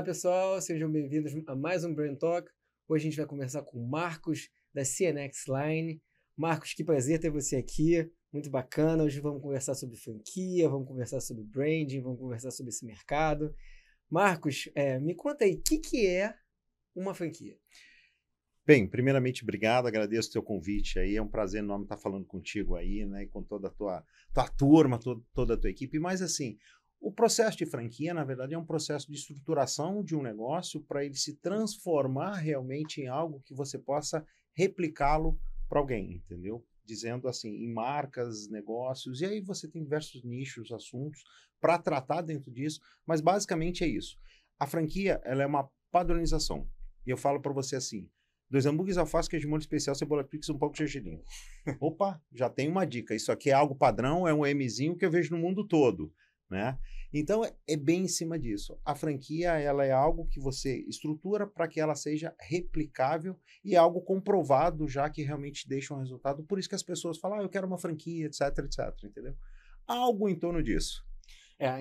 pessoal, sejam bem-vindos a mais um Brand Talk. Hoje a gente vai conversar com o Marcos, da CNX Line. Marcos, que prazer ter você aqui, muito bacana. Hoje vamos conversar sobre franquia, vamos conversar sobre branding, vamos conversar sobre esse mercado. Marcos, me conta aí, o que é uma franquia? Bem, primeiramente, obrigado, agradeço o teu convite aí, é um prazer enorme estar falando contigo aí, né, e com toda a tua turma, toda a tua equipe, mas assim, o processo de franquia, na verdade, é um processo de estruturação de um negócio para ele se transformar realmente em algo que você possa replicá-lo para alguém, entendeu? Dizendo assim, em marcas, negócios, e aí você tem diversos nichos, assuntos para tratar dentro disso, mas basicamente é isso. A franquia, ela é uma padronização, e eu falo para você assim, 2 hambúrgueres, alface, queijo de molho especial, cebola pix, um pouco de gergelim. Opa, já tem uma dica. Isso aqui é algo padrão, é um Mzinho que eu vejo no mundo todo, né? Então, é bem em cima disso. A franquia, ela é algo que você estrutura para que ela seja replicável e é algo comprovado já que realmente deixa um resultado. Por isso que as pessoas falam, eu quero uma franquia, etc, etc, entendeu? Algo em torno disso.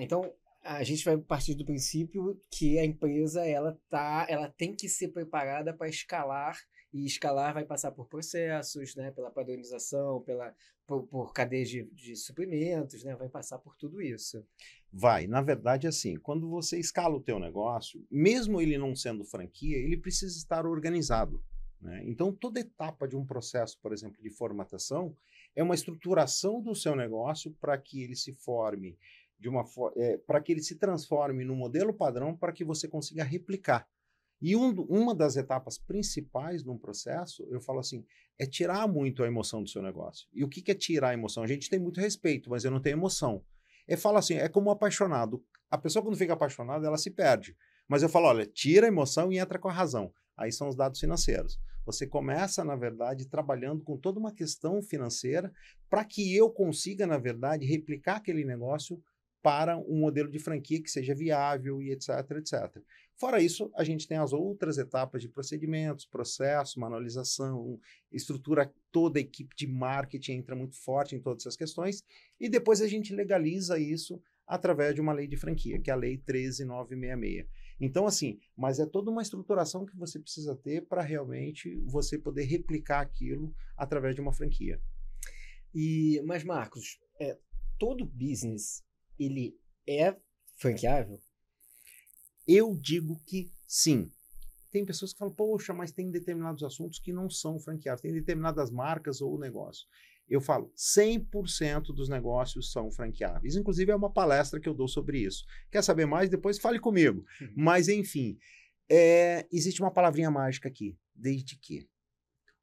Então, a gente vai partir do princípio que a empresa ela tem que ser preparada para escalar, e escalar vai passar por processos, né, pela padronização, por cadeias de suprimentos, né, vai passar por tudo isso. Vai, na verdade, assim, quando você escala o teu negócio, mesmo ele não sendo franquia, ele precisa estar organizado, né? Então, toda etapa de um processo, por exemplo, de formatação, é uma estruturação do seu negócio para que ele se forme para que ele se transforme no modelo padrão para que você consiga replicar. E uma das etapas principais num processo, eu falo assim, é tirar muito a emoção do seu negócio. E o que é tirar a emoção? A gente tem muito respeito, mas eu não tenho emoção. Eu falo assim, é como um apaixonado. A pessoa quando fica apaixonada, ela se perde. Mas eu falo, olha, tira a emoção e entra com a razão. Aí são os dados financeiros. Você começa, na verdade, trabalhando com toda uma questão financeira para que eu consiga, na verdade, replicar aquele negócio para um modelo de franquia que seja viável e etc, etc. Fora isso, a gente tem as outras etapas de procedimentos, processo, manualização, estrutura, toda a equipe de marketing entra muito forte em todas essas questões, e depois a gente legaliza isso através de uma lei de franquia, que é a Lei 13.966. Então, assim, mas é toda uma estruturação que você precisa ter para realmente você poder replicar aquilo através de uma franquia. Mas, Marcos, todo business ele é franqueável? Eu digo que sim. Tem pessoas que falam, poxa, mas tem determinados assuntos que não são franqueáveis, tem determinadas marcas ou negócios. Eu falo, 100% dos negócios são franqueáveis. Inclusive, é uma palestra que eu dou sobre isso. Quer saber mais? Depois fale comigo. Mas, enfim, existe uma palavrinha mágica aqui, desde que.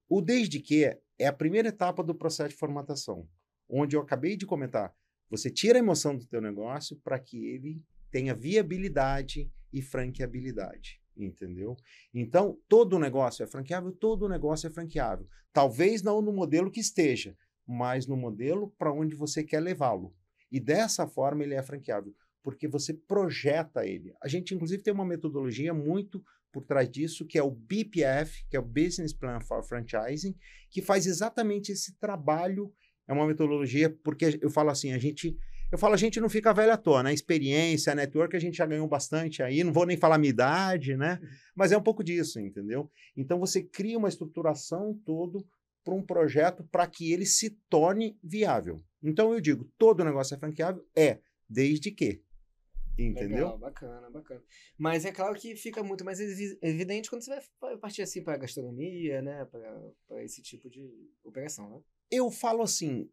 O desde que é a primeira etapa do processo de formatação, onde eu acabei de comentar. Você tira a emoção do teu negócio para que ele tenha viabilidade e franqueabilidade, entendeu? Então, todo negócio é franqueável, todo negócio é franqueável. Talvez não no modelo que esteja, mas no modelo para onde você quer levá-lo. E dessa forma ele é franqueável, porque você projeta ele. A gente, inclusive, tem uma metodologia muito por trás disso, que é o BPF, que é o Business Plan for Franchising, que faz exatamente esse trabalho. É uma metodologia, porque eu falo assim, a gente não fica velho à toa, né? Experiência, network, a gente já ganhou bastante aí, não vou nem falar a minha idade, né? Mas é um pouco disso, entendeu? Então, você cria uma estruturação todo para um projeto para que ele se torne viável. Então, eu digo, todo negócio é franqueável? Desde que. Entendeu? Legal, bacana, bacana. Mas é claro que fica muito mais evidente quando você vai partir assim para a gastronomia, né? Para esse tipo de operação, né? Eu falo assim,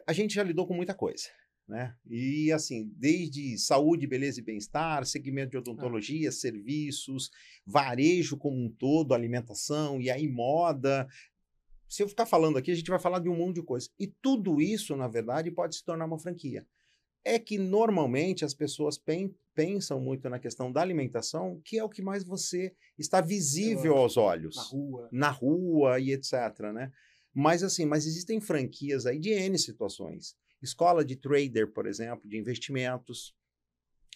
a gente já lidou com muita coisa, né? E assim, desde saúde, beleza e bem-estar, segmento de odontologia, serviços, varejo como um todo, alimentação, e aí moda. Se eu ficar falando aqui, a gente vai falar de um monte de coisa. E tudo isso, na verdade, pode se tornar uma franquia. É que normalmente as pessoas pensam muito na questão da alimentação, que é o que mais você está visível aos olhos. Na rua e etc, né? Mas assim, existem franquias aí de N situações. Escola de trader, por exemplo, de investimentos.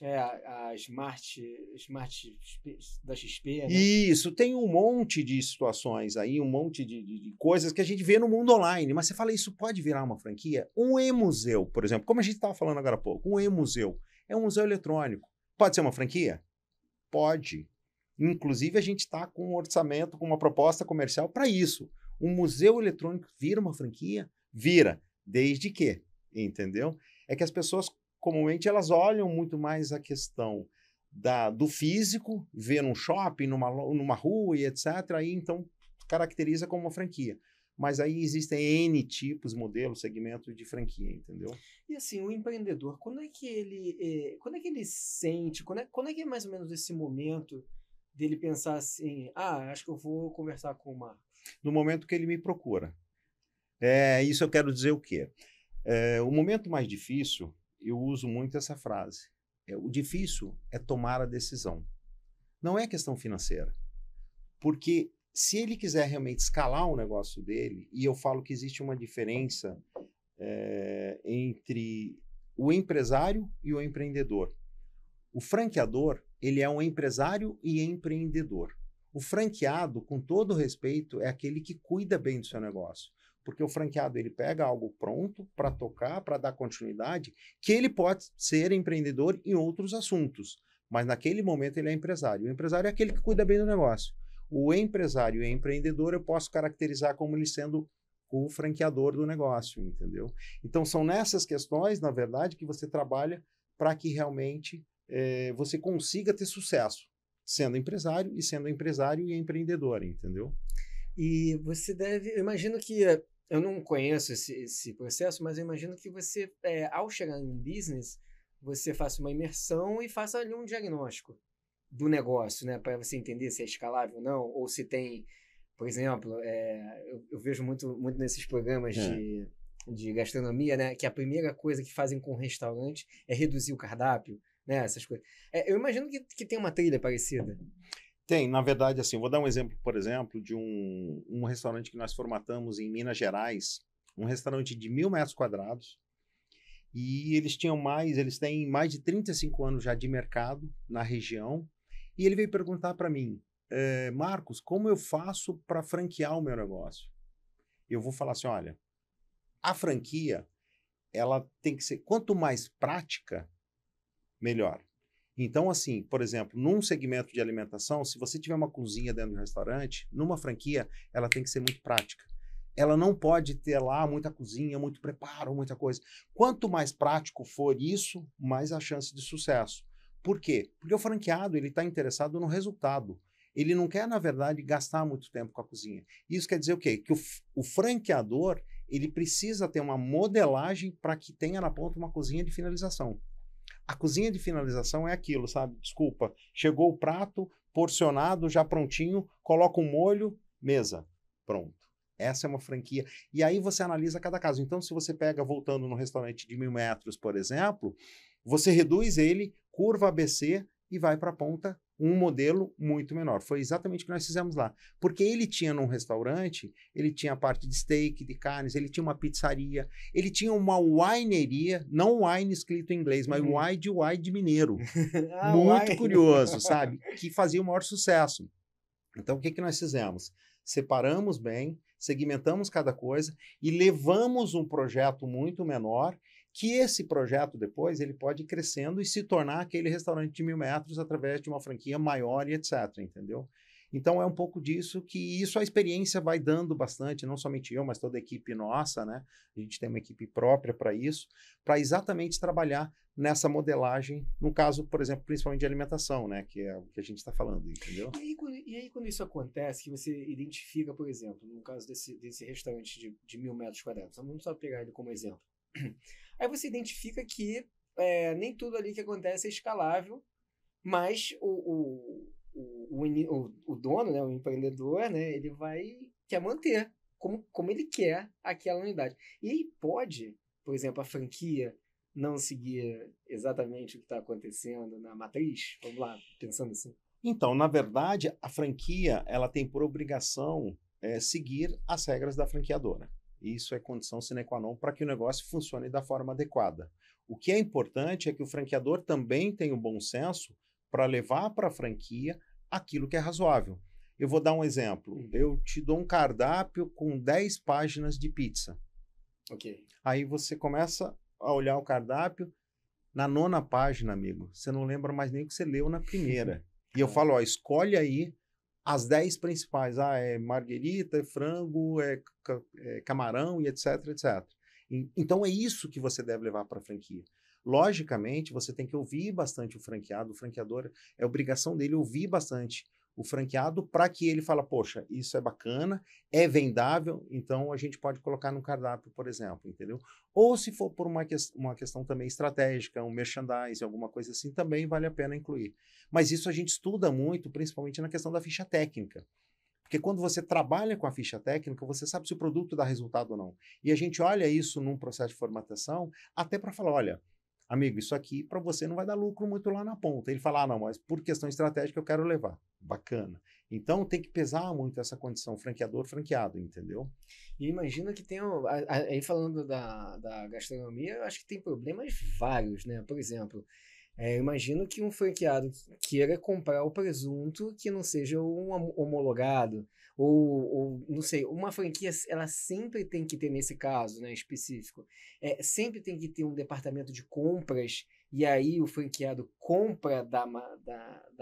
A Smart da XP, né? Isso, tem um monte de situações aí, um monte de coisas que a gente vê no mundo online. Mas você fala, isso pode virar uma franquia? Um e-museu, por exemplo, como a gente estava falando agora há pouco, um e-museu é um museu eletrônico. Pode ser uma franquia? Pode. Inclusive, a gente está com um orçamento, com uma proposta comercial para isso. Um museu eletrônico vira uma franquia? Vira. Desde que, entendeu? É que as pessoas, comumente, elas olham muito mais a questão do físico, ver num shopping, numa rua e etc. Aí, então, caracteriza como uma franquia. Mas aí existem N tipos, modelos, segmentos de franquia, entendeu? E assim, o empreendedor, quando é que ele sente, quando é que é mais ou menos esse momento dele pensar assim, acho que eu vou conversar com o Marcos? No momento que ele me procura. Isso eu quero dizer o quê? O momento mais difícil, eu uso muito essa frase. O difícil é tomar a decisão. Não é questão financeira. Porque se ele quiser realmente escalar o negócio dele, e eu falo que existe uma diferença entre o empresário e o empreendedor. O franqueador, ele é um empresário e empreendedor. O franqueado, com todo respeito, é aquele que cuida bem do seu negócio. Porque o franqueado, ele pega algo pronto para tocar, para dar continuidade, que ele pode ser empreendedor em outros assuntos. Mas naquele momento ele é empresário. O empresário é aquele que cuida bem do negócio. O empresário e empreendedor eu posso caracterizar como ele sendo o franqueador do negócio, entendeu? Então são nessas questões, na verdade, que você trabalha para que realmente você consiga ter sucesso, sendo empresário e empreendedor, entendeu? E você eu imagino que, eu não conheço esse processo, mas eu imagino que você, ao chegar em um business, você faça uma imersão e faça ali um diagnóstico do negócio, né, para você entender se é escalável ou não, ou se tem, por exemplo, eu vejo muito nesses programas de gastronomia, né, que a primeira coisa que fazem com o restaurante é reduzir o cardápio, né, essas coisas. Eu imagino que tem uma trilha parecida. Tem, na verdade, assim, vou dar um exemplo, por exemplo, de um restaurante que nós formatamos em Minas Gerais, um restaurante de 1.000 metros quadrados, e eles têm mais de 35 anos já de mercado na região, e ele veio perguntar para mim, Marcos, como eu faço para franquear o meu negócio? Eu vou falar assim, olha, a franquia, ela tem que ser, quanto mais prática, melhor. Então, assim, por exemplo, num segmento de alimentação, se você tiver uma cozinha dentro de um restaurante, numa franquia, ela tem que ser muito prática. Ela não pode ter lá muita cozinha, muito preparo, muita coisa. Quanto mais prático for isso, mais a chance de sucesso. Por quê? Porque o franqueado, ele está interessado no resultado. Ele não quer, na verdade, gastar muito tempo com a cozinha. Isso quer dizer o quê? Que o franqueador, ele precisa ter uma modelagem para que tenha na ponta uma cozinha de finalização. A cozinha de finalização é aquilo, sabe? Desculpa, chegou o prato, porcionado, já prontinho, coloca um molho, mesa, pronto. Essa é uma franquia. E aí você analisa cada caso. Então, se você pega, voltando no restaurante de 1.000 metros, por exemplo, você reduz ele, curva ABC e vai para a ponta um modelo muito menor. Foi exatamente o que nós fizemos lá. Porque ele tinha num restaurante, ele tinha a parte de steak, de carnes, ele tinha uma pizzaria, ele tinha uma wineria, não wine escrito em inglês, mas wine de mineiro. Muito curioso, sabe? Que fazia o maior sucesso. Então, o que nós fizemos? Separamos bem, segmentamos cada coisa e levamos um projeto muito menor, que esse projeto depois ele pode ir crescendo e se tornar aquele restaurante de 1.000 metros através de uma franquia maior e etc, entendeu? Então é um pouco disso que a experiência vai dando bastante, não somente eu, mas toda a equipe nossa, né? A gente tem uma equipe própria para isso, para exatamente trabalhar nessa modelagem, no caso, por exemplo, principalmente de alimentação, né? Que é o que a gente está falando, entendeu? E aí, quando isso acontece, que você identifica, por exemplo, no caso desse restaurante de 1.000 metros quadrados, vamos só pegar ele como exemplo. Aí você identifica que nem tudo ali que acontece é escalável, mas o dono, né, o empreendedor, né, ele quer manter como ele quer aquela unidade. E aí pode, por exemplo, a franquia não seguir exatamente o que está acontecendo na matriz? Vamos lá, pensando assim. Então, na verdade, a franquia ela tem por obrigação seguir as regras da franqueadora. Isso é condição sine qua non para que o negócio funcione da forma adequada. O que é importante é que o franqueador também tenha o bom senso para levar para a franquia aquilo que é razoável. Eu vou dar um exemplo. Eu te dou um cardápio com 10 páginas de pizza. Ok. Aí você começa a olhar o cardápio, na 9ª página, amigo, você não lembra mais nem o que você leu na primeira. E eu falo, ó, escolhe aí as 10 principais. Ah, é marguerita, é frango, é camarão e etc, etc. Então é isso que você deve levar para a franquia. Logicamente, você tem que ouvir bastante o franqueador, é obrigação dele ouvir bastante o franqueado para que ele fale, poxa, isso é bacana, é vendável, então a gente pode colocar no cardápio, por exemplo, entendeu? Ou se for por uma questão também estratégica, um merchandising, alguma coisa assim, também vale a pena incluir. Mas isso a gente estuda muito, principalmente na questão da ficha técnica. Porque quando você trabalha com a ficha técnica, você sabe se o produto dá resultado ou não. E a gente olha isso num processo de formatação até para falar, olha, amigo, isso aqui para você não vai dar lucro muito lá na ponta. Ele fala, ah, não, mas por questão estratégica eu quero levar. Bacana. Então tem que pesar muito essa condição franqueador-franqueado, entendeu? E imagino que tem, aí falando da gastronomia, eu acho que tem problemas vários, né? Por exemplo, eu imagino que um franqueado queira comprar o presunto que não seja um homologado, ou não sei, uma franquia, ela sempre tem que ter, nesse caso, né, específico, sempre tem que ter um departamento de compras, e aí o franqueado compra da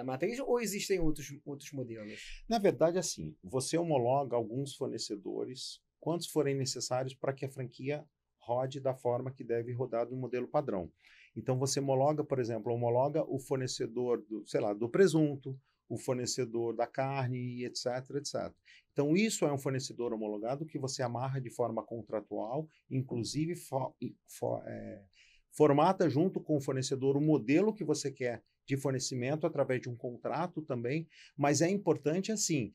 matriz, ou existem outros modelos? Na verdade, assim, você homologa alguns fornecedores, quantos forem necessários para que a franquia rode da forma que deve rodar do modelo padrão. Então você homologa, por exemplo, homologa o fornecedor do, sei lá, do presunto, o fornecedor da carne, etc, etc. Então isso é um fornecedor homologado que você amarra de forma contratual, inclusive formata junto com o fornecedor o modelo que você quer de fornecimento através de um contrato também, mas é importante assim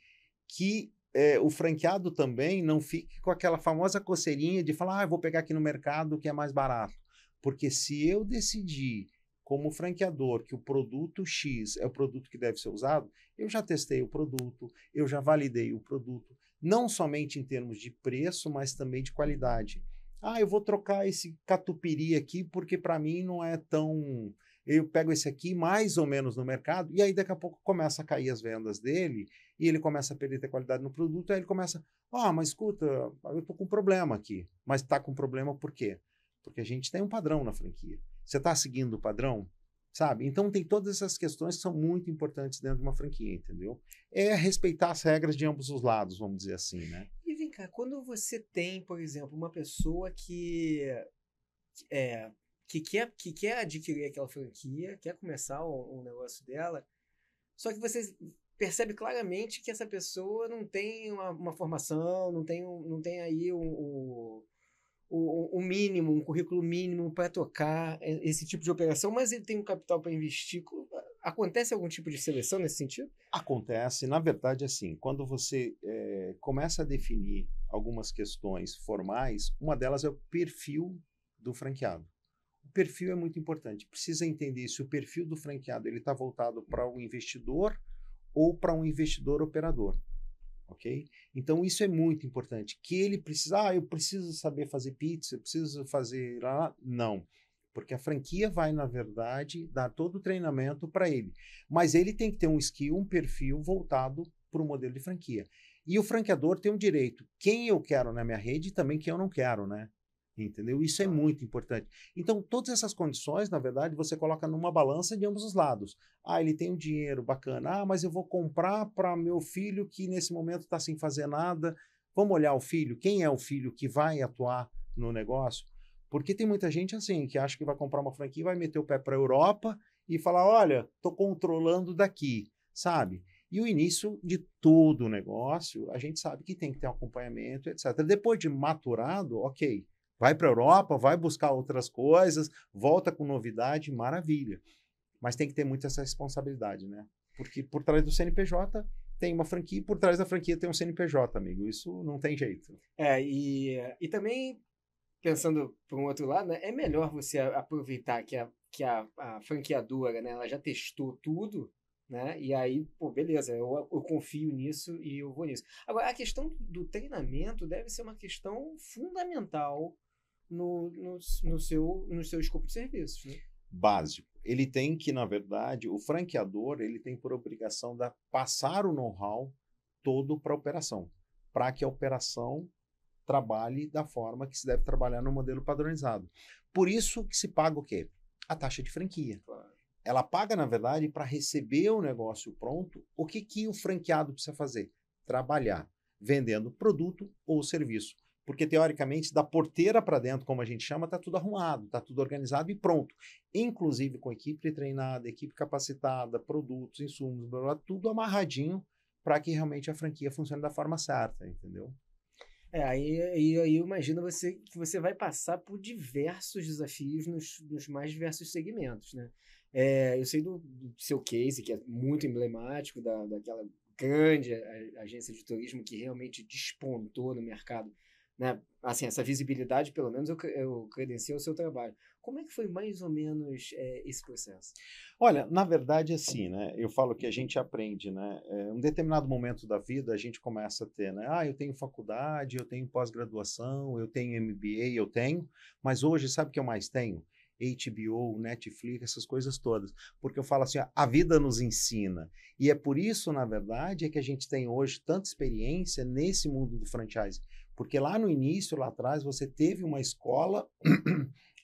que o franqueado também não fique com aquela famosa coceirinha de falar, eu vou pegar aqui no mercado que é mais barato. Porque se eu decidir, como franqueador, que o produto X é o produto que deve ser usado, eu já testei o produto, eu já validei o produto, não somente em termos de preço, mas também de qualidade. Ah, eu vou trocar esse catupiry aqui porque para mim não é tão... Eu pego esse aqui mais ou menos no mercado e aí daqui a pouco começa a cair as vendas dele e ele começa a perder a qualidade no produto, aí ele começa, mas escuta, eu estou com um problema aqui. Mas está com problema por quê? Porque a gente tem um padrão na franquia. Você está seguindo o padrão? Sabe? Então tem todas essas questões que são muito importantes dentro de uma franquia, entendeu? É respeitar as regras de ambos os lados, vamos dizer assim, né? E vem cá, quando você tem, por exemplo, uma pessoa que quer adquirir aquela franquia, quer começar um negócio dela, só que você percebe claramente que essa pessoa não tem uma formação, não tem aí o mínimo, um currículo mínimo para tocar esse tipo de operação, mas ele tem um capital para investir. Acontece algum tipo de seleção nesse sentido? Acontece, na verdade, assim, quando você começa a definir algumas questões formais, uma delas é o perfil do franqueado. O perfil é muito importante. Precisa entender se o perfil do franqueado ele está voltado para o investidor ou para um investidor operador. Ok? Então isso é muito importante. Que ele precisa, eu preciso saber fazer pizza, eu preciso fazer lá. Não. Porque a franquia vai, na verdade, dar todo o treinamento para ele. Mas ele tem que ter um skill, um perfil voltado para o modelo de franquia. E o franqueador tem um direito. Quem eu quero na minha rede e também quem eu não quero, né? Entendeu? Isso é muito importante. Então, todas essas condições, na verdade, você coloca numa balança de ambos os lados. Ele tem um dinheiro bacana. Mas eu vou comprar para meu filho que nesse momento está sem fazer nada. Vamos olhar o filho. Quem é o filho que vai atuar no negócio? Porque tem muita gente assim, que acha que vai comprar uma franquia, vai meter o pé para a Europa e falar, olha, estou controlando daqui, sabe? E o início de todo o negócio, a gente sabe que tem que ter um acompanhamento, etc. Depois de maturado, ok. Vai para a Europa, vai buscar outras coisas, volta com novidade, maravilha. Mas tem que ter muito essa responsabilidade, né? Porque por trás do CNPJ tem uma franquia, por trás da franquia tem um CNPJ, amigo. Isso não tem jeito. E também, pensando por um outro lado, né, é melhor você aproveitar que a franqueadora, né, ela já testou tudo, né? E aí, pô, beleza, eu confio nisso e eu vou nisso. Agora, a questão do treinamento deve ser uma questão fundamental no seu escopo de serviços, né? Básico. Ele tem que, na verdade, o franqueador, ele tem por obrigação de passar o know-how todo para a operação, para que a operação trabalhe da forma que se deve trabalhar no modelo padronizado. Por isso que se paga o quê? A taxa de franquia. Claro. ela paga, na verdade, para receber o negócio pronto. O que, que o franqueado precisa fazer? Trabalhar, vendendo produto ou serviço. Porque, teoricamente, da porteira para dentro, como a gente chama, está tudo arrumado, está tudo organizado e pronto. Inclusive com equipe treinada, equipe capacitada, produtos, insumos, blá, blá, tudo amarradinho para que realmente a franquia funcione da forma certa, entendeu? Aí eu imagino que você vai passar por diversos desafios nos mais diversos segmentos, né? Eu sei do seu case, que é muito emblemático, daquela grande agência de turismo que realmente despontou no mercado, né? Assim, essa visibilidade, pelo menos, eu credenciei o seu trabalho. Como é que foi mais ou menos esse processo? Olha, na verdade, assim, né? Eu falo que a gente aprende, né? Em um determinado momento da vida, a gente começa a ter, né? Eu tenho faculdade, eu tenho pós-graduação, eu tenho MBA, mas hoje, sabe o que eu mais tenho? HBO, Netflix, essas coisas todas. Porque eu falo assim, a vida nos ensina. E é por isso, na verdade, que a gente tem hoje tanta experiência nesse mundo do franchise. Porque lá no início, lá atrás, você teve uma escola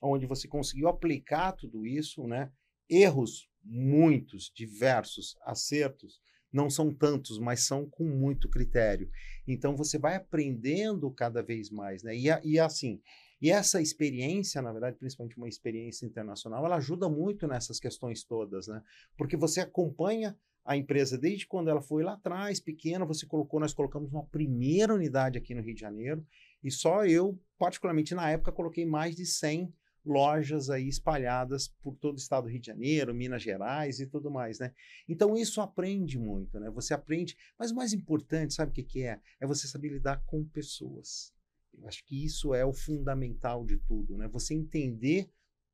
onde você conseguiu aplicar tudo isso, né? Erros, muitos, diversos, acertos, não são tantos, mas são com muito critério. Então, você vai aprendendo cada vez mais, né? E essa experiência, na verdade, principalmente uma experiência internacional, ela ajuda muito nessas questões todas, né? Porque você acompanha a empresa desde quando ela foi lá atrás, pequena, nós colocamos uma primeira unidade aqui no Rio de Janeiro, e só eu, particularmente na época, coloquei mais de 100 lojas aí espalhadas por todo o estado do Rio de Janeiro, Minas Gerais e tudo mais, né? Então isso aprende muito, né? Você aprende, mas o mais importante, sabe o que é? É você saber lidar com pessoas. Eu acho que isso é o fundamental de tudo, né? Você entender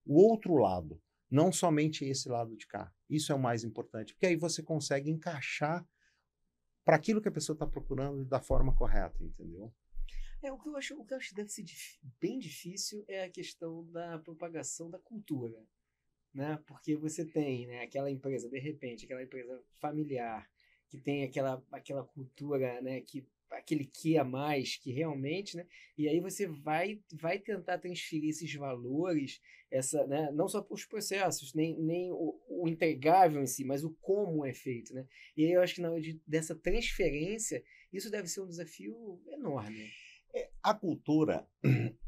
o outro lado, não somente esse lado de cá. Isso é o mais importante, porque aí você consegue encaixar para aquilo que a pessoa está procurando da forma correta, entendeu? O que eu acho que deve ser bem difícil é a questão da propagação da cultura, né? Porque você tem, né, aquela empresa, de repente, aquela empresa familiar, que tem aquela cultura, né, aquele que a mais, que realmente, né? E aí você vai tentar transferir esses valores, né, não só para os processos, nem o entregável em si, mas o como é feito, né? E aí eu acho que na hora dessa transferência, isso deve ser um desafio enorme. A cultura,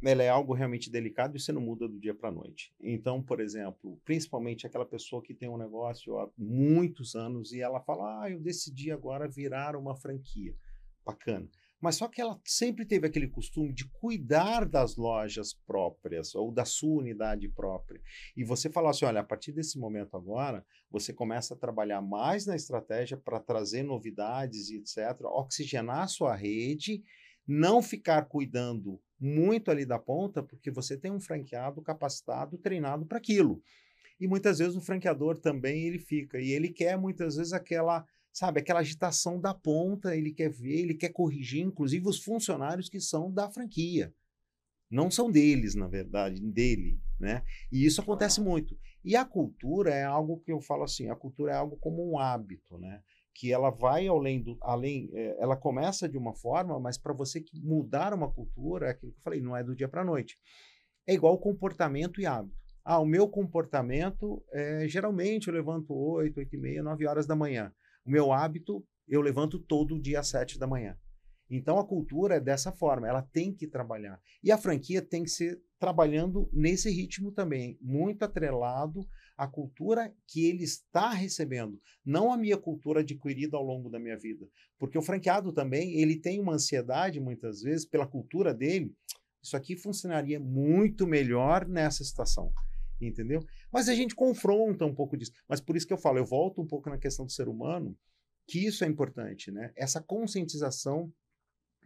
ela é algo realmente delicado e você não muda do dia para a noite. Então, por exemplo, principalmente aquela pessoa que tem um negócio há muitos anos e ela fala, eu decidi agora virar uma franquia. Bacana. Mas só que ela sempre teve aquele costume de cuidar das lojas próprias ou da sua unidade própria. E você fala assim, olha, a partir desse momento agora, você começa a trabalhar mais na estratégia para trazer novidades e etc., oxigenar a sua rede, não ficar cuidando muito ali da ponta, porque você tem um franqueado capacitado, treinado para aquilo. E muitas vezes o franqueador também ele fica, e ele quer muitas vezes aquela agitação da ponta, ele quer ver, ele quer corrigir, inclusive os funcionários que são da franquia. Não são deles, na verdade, dele, né? E isso acontece muito. E a cultura é algo que eu falo assim, a cultura é algo como um hábito, né? Que ela vai ela começa de uma forma, mas para você mudar uma cultura, é aquilo que eu falei, não é do dia para a noite. É igual comportamento e hábito. O meu comportamento, geralmente eu levanto 8, 8h30, 9 horas da manhã. O meu hábito, eu levanto todo dia às 7 da manhã. Então a cultura é dessa forma, ela tem que trabalhar. E a franquia tem que ser trabalhando nesse ritmo também, muito atrelado à cultura que ele está recebendo, não a minha cultura adquirida ao longo da minha vida. Porque o franqueado também, ele tem uma ansiedade muitas vezes pela cultura dele, isso aqui funcionaria muito melhor nessa situação. Entendeu? Mas a gente confronta um pouco disso. Mas por isso que eu falo, eu volto um pouco na questão do ser humano, que isso é importante, né? Essa conscientização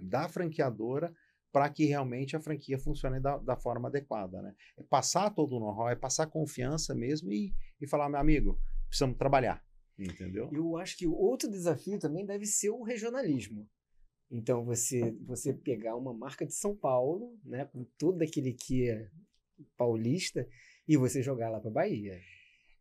da franqueadora para que realmente a franquia funcione da forma adequada, né? É passar todo o know-how, é passar confiança mesmo e falar, meu amigo, precisamos trabalhar, entendeu? Eu acho que o outro desafio também deve ser o regionalismo. Então, você pegar uma marca de São Paulo, né, com todo aquele que é paulista, e você jogar lá para Bahia.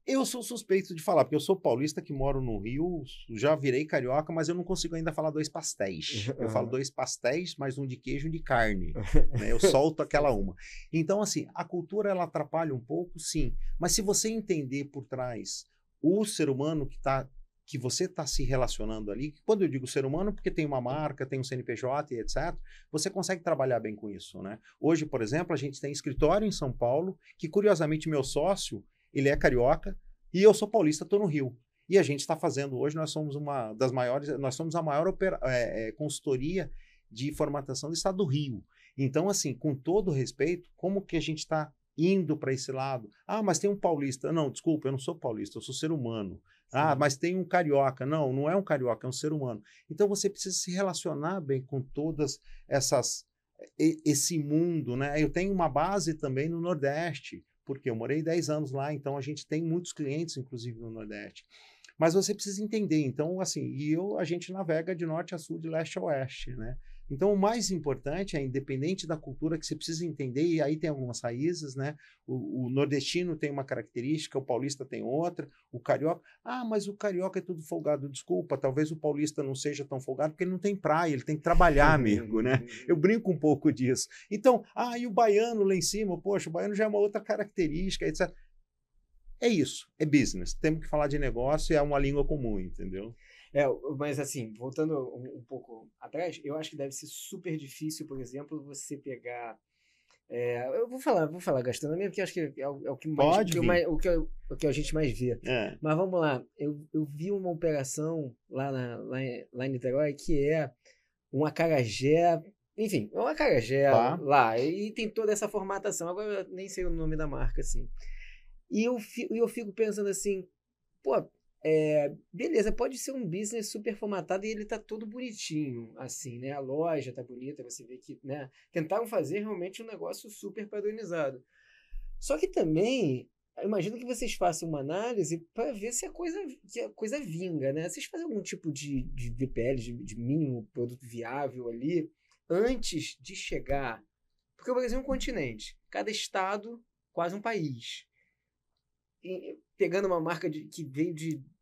Eu sou suspeito de falar, porque eu sou paulista que moro no Rio, já virei carioca, mas eu não consigo ainda falar 2 pastéis. Eu falo 2 pastéis, mais um de queijo e um de carne. Né? Eu solto aquela uma. Então, assim, a cultura ela atrapalha um pouco, sim. Mas se você entender por trás o ser humano que você está se relacionando ali, quando eu digo ser humano, porque tem uma marca, tem um CNPJ e etc., você consegue trabalhar bem com isso, né? Hoje, por exemplo, a gente tem escritório em São Paulo, que curiosamente meu sócio, ele é carioca, e eu sou paulista, estou no Rio. E a gente está fazendo, hoje nós somos uma das maiores, nós somos a maior consultoria de formatação do estado do Rio. Então, assim, com todo respeito, como que a gente está indo para esse lado? Ah, mas tem um paulista. Não, desculpa, eu não sou paulista, eu sou ser humano. Ah, mas tem um carioca. Não, não é um carioca, é um ser humano. Então você precisa se relacionar bem com todas esse mundo, né? Eu tenho uma base também no Nordeste, porque eu morei 10 anos lá, então a gente tem muitos clientes, inclusive, no Nordeste. Mas você precisa entender, então, assim, a gente navega de norte a sul, de leste a oeste, né? Então, o mais importante é, independente da cultura, que você precisa entender, e aí tem algumas raízes, né? O nordestino tem uma característica, o paulista tem outra, o carioca... Ah, mas o carioca é tudo folgado. Desculpa, talvez o paulista não seja tão folgado, porque ele não tem praia, ele tem que trabalhar, amigo, né? Eu brinco um pouco disso. Então, e o baiano lá em cima? Poxa, o baiano já é uma outra característica, etc. É isso, é business. Temos que falar de negócio e é uma língua comum, entendeu? Mas assim, voltando um pouco atrás, eu acho que deve ser super difícil, por exemplo, você pegar. Eu vou falar gastronomia, porque eu acho que é o que mais, Pode vir. o que a gente mais vê. Mas vamos lá, eu vi uma operação lá em Niterói que é um acarajé, enfim, é um acarajé Tá. lá, e tem toda essa formatação. Agora eu nem sei o nome da marca, assim. E eu fico pensando assim, pô, beleza, pode ser um business super formatado e ele tá todo bonitinho, assim, né? A loja tá bonita, você vê que, né? Tentaram fazer realmente um negócio super padronizado. Só que também, eu imagino que vocês façam uma análise para ver se a coisa vinga, né? Vocês fazem algum tipo de VPL, de mínimo produto viável ali, antes de chegar. Porque o Brasil é um continente, cada estado quase um país. Pegando uma marca que veio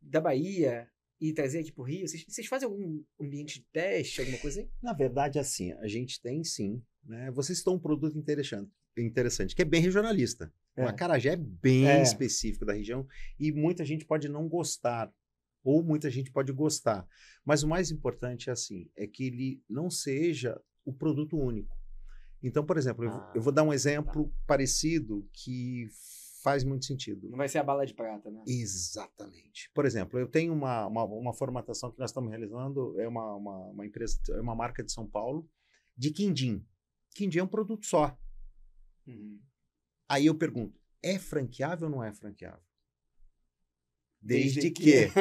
da Bahia e trazer aqui para o Rio, vocês fazem algum ambiente de teste, alguma coisa assim? Na verdade, assim, a gente tem sim, né? Vocês estão um produto interessante, que é bem regionalista. O acarajé é bem específico da região e muita gente pode não gostar, ou muita gente pode gostar. Mas o mais importante é que ele não seja o produto único. Então, por exemplo, eu vou dar um exemplo parecido que faz muito sentido. Não vai ser a bala de prata, né? Exatamente. Por exemplo, eu tenho uma formatação que nós estamos realizando, é uma empresa, é uma marca de São Paulo, de quindim. Quindim é um produto só. Uhum. Aí eu pergunto, é franqueável ou não é franqueável? Desde que.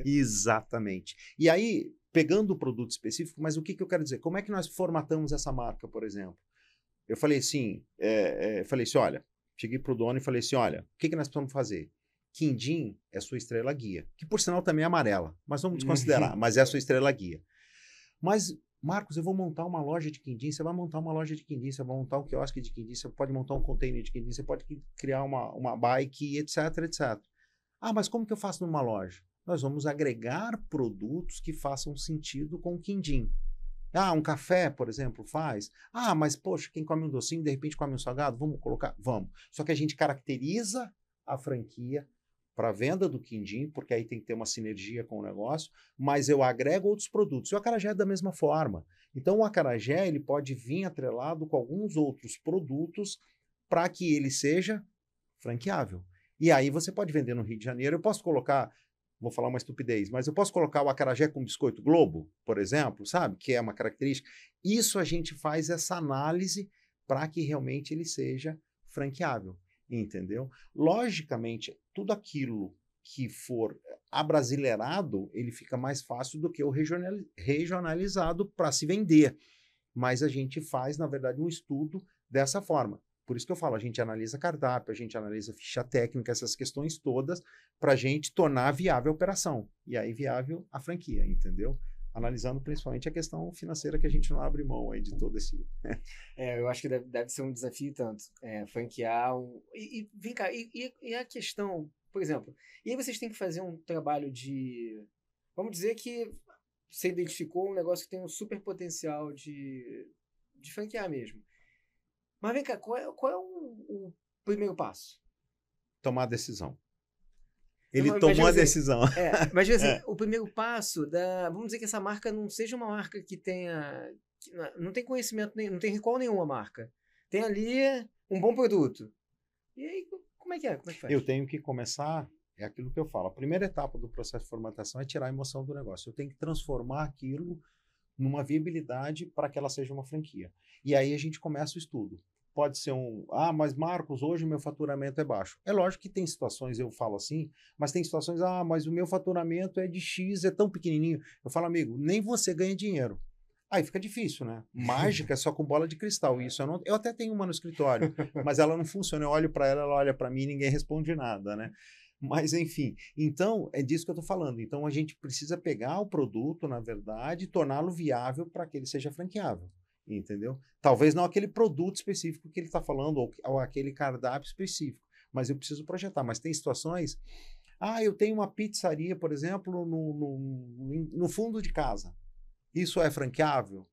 Exatamente. E aí, pegando o produto específico, mas o que eu quero dizer? Como é que nós formatamos essa marca, por exemplo? Eu falei assim, olha, cheguei para o dono e falei assim, olha, o que nós precisamos fazer? Quindim é sua estrela guia, que por sinal também é amarela, mas vamos desconsiderar, mas é a sua estrela guia. Mas, Marcos, eu vou montar uma loja de quindim, você vai montar uma loja de quindim, você vai montar um quiosque de quindim, você pode montar um container de quindim, você pode criar uma bike, etc, etc. Ah, mas como que eu faço numa loja? Nós vamos agregar produtos que façam sentido com o quindim. Um café, por exemplo, faz. Mas, poxa, quem come um docinho, de repente come um salgado, vamos colocar? Vamos. Só que a gente caracteriza a franquia para a venda do quindim, porque aí tem que ter uma sinergia com o negócio, mas eu agrego outros produtos. E o acarajé é da mesma forma. Então, o acarajé ele pode vir atrelado com alguns outros produtos para que ele seja franqueável. E aí você pode vender no Rio de Janeiro. Eu posso colocar... Vou falar uma estupidez, mas eu posso colocar o acarajé com biscoito Globo, por exemplo, sabe? Que é uma característica. Isso a gente faz essa análise para que realmente ele seja franqueável, entendeu? Logicamente, tudo aquilo que for abrasileirado, ele fica mais fácil do que o regionalizado para se vender. Mas a gente faz, na verdade, um estudo dessa forma. Por isso que eu falo, a gente analisa cardápio, a gente analisa ficha técnica, essas questões todas, para a gente tornar viável a operação. E aí viável a franquia, entendeu? Analisando principalmente a questão financeira, que a gente não abre mão aí de todo esse... Eu acho que deve ser um desafio tanto. Franquear... Vem cá, e a questão, por exemplo, e aí vocês têm que fazer um trabalho de... Vamos dizer que você identificou um negócio que tem um super potencial de franquear mesmo. Mas vem cá, qual é o primeiro passo? Tomar a decisão. Ele tomou a decisão. Mas assim, o primeiro passo vamos dizer que essa marca não seja uma marca que tenha... Não tem conhecimento, não tem recall nenhuma marca. Tem ali um bom produto. E aí, como é que faz? Eu tenho que começar, é aquilo que eu falo, a primeira etapa do processo de formatação é tirar a emoção do negócio. Eu tenho que transformar aquilo numa viabilidade para que ela seja uma franquia. E aí a gente começa o estudo. Pode ser mas Marcos, hoje o meu faturamento é baixo. É lógico que tem situações, eu falo assim, mas tem situações, mas o meu faturamento é de X, é tão pequenininho. Eu falo, amigo, nem você ganha dinheiro. Aí fica difícil, né? Mágica é só com bola de cristal. Isso eu até tenho uma no escritório, mas ela não funciona. Eu olho para ela olha para mim e ninguém responde nada, né? Mas, enfim, então é disso que eu estou falando. Então a gente precisa pegar o produto, na verdade, e torná-lo viável para que ele seja franqueável. Entendeu? Talvez não aquele produto específico que ele está falando, ou aquele cardápio específico, mas eu preciso projetar. Mas tem situações. Eu tenho uma pizzaria, por exemplo, no fundo de casa. Isso é franqueável?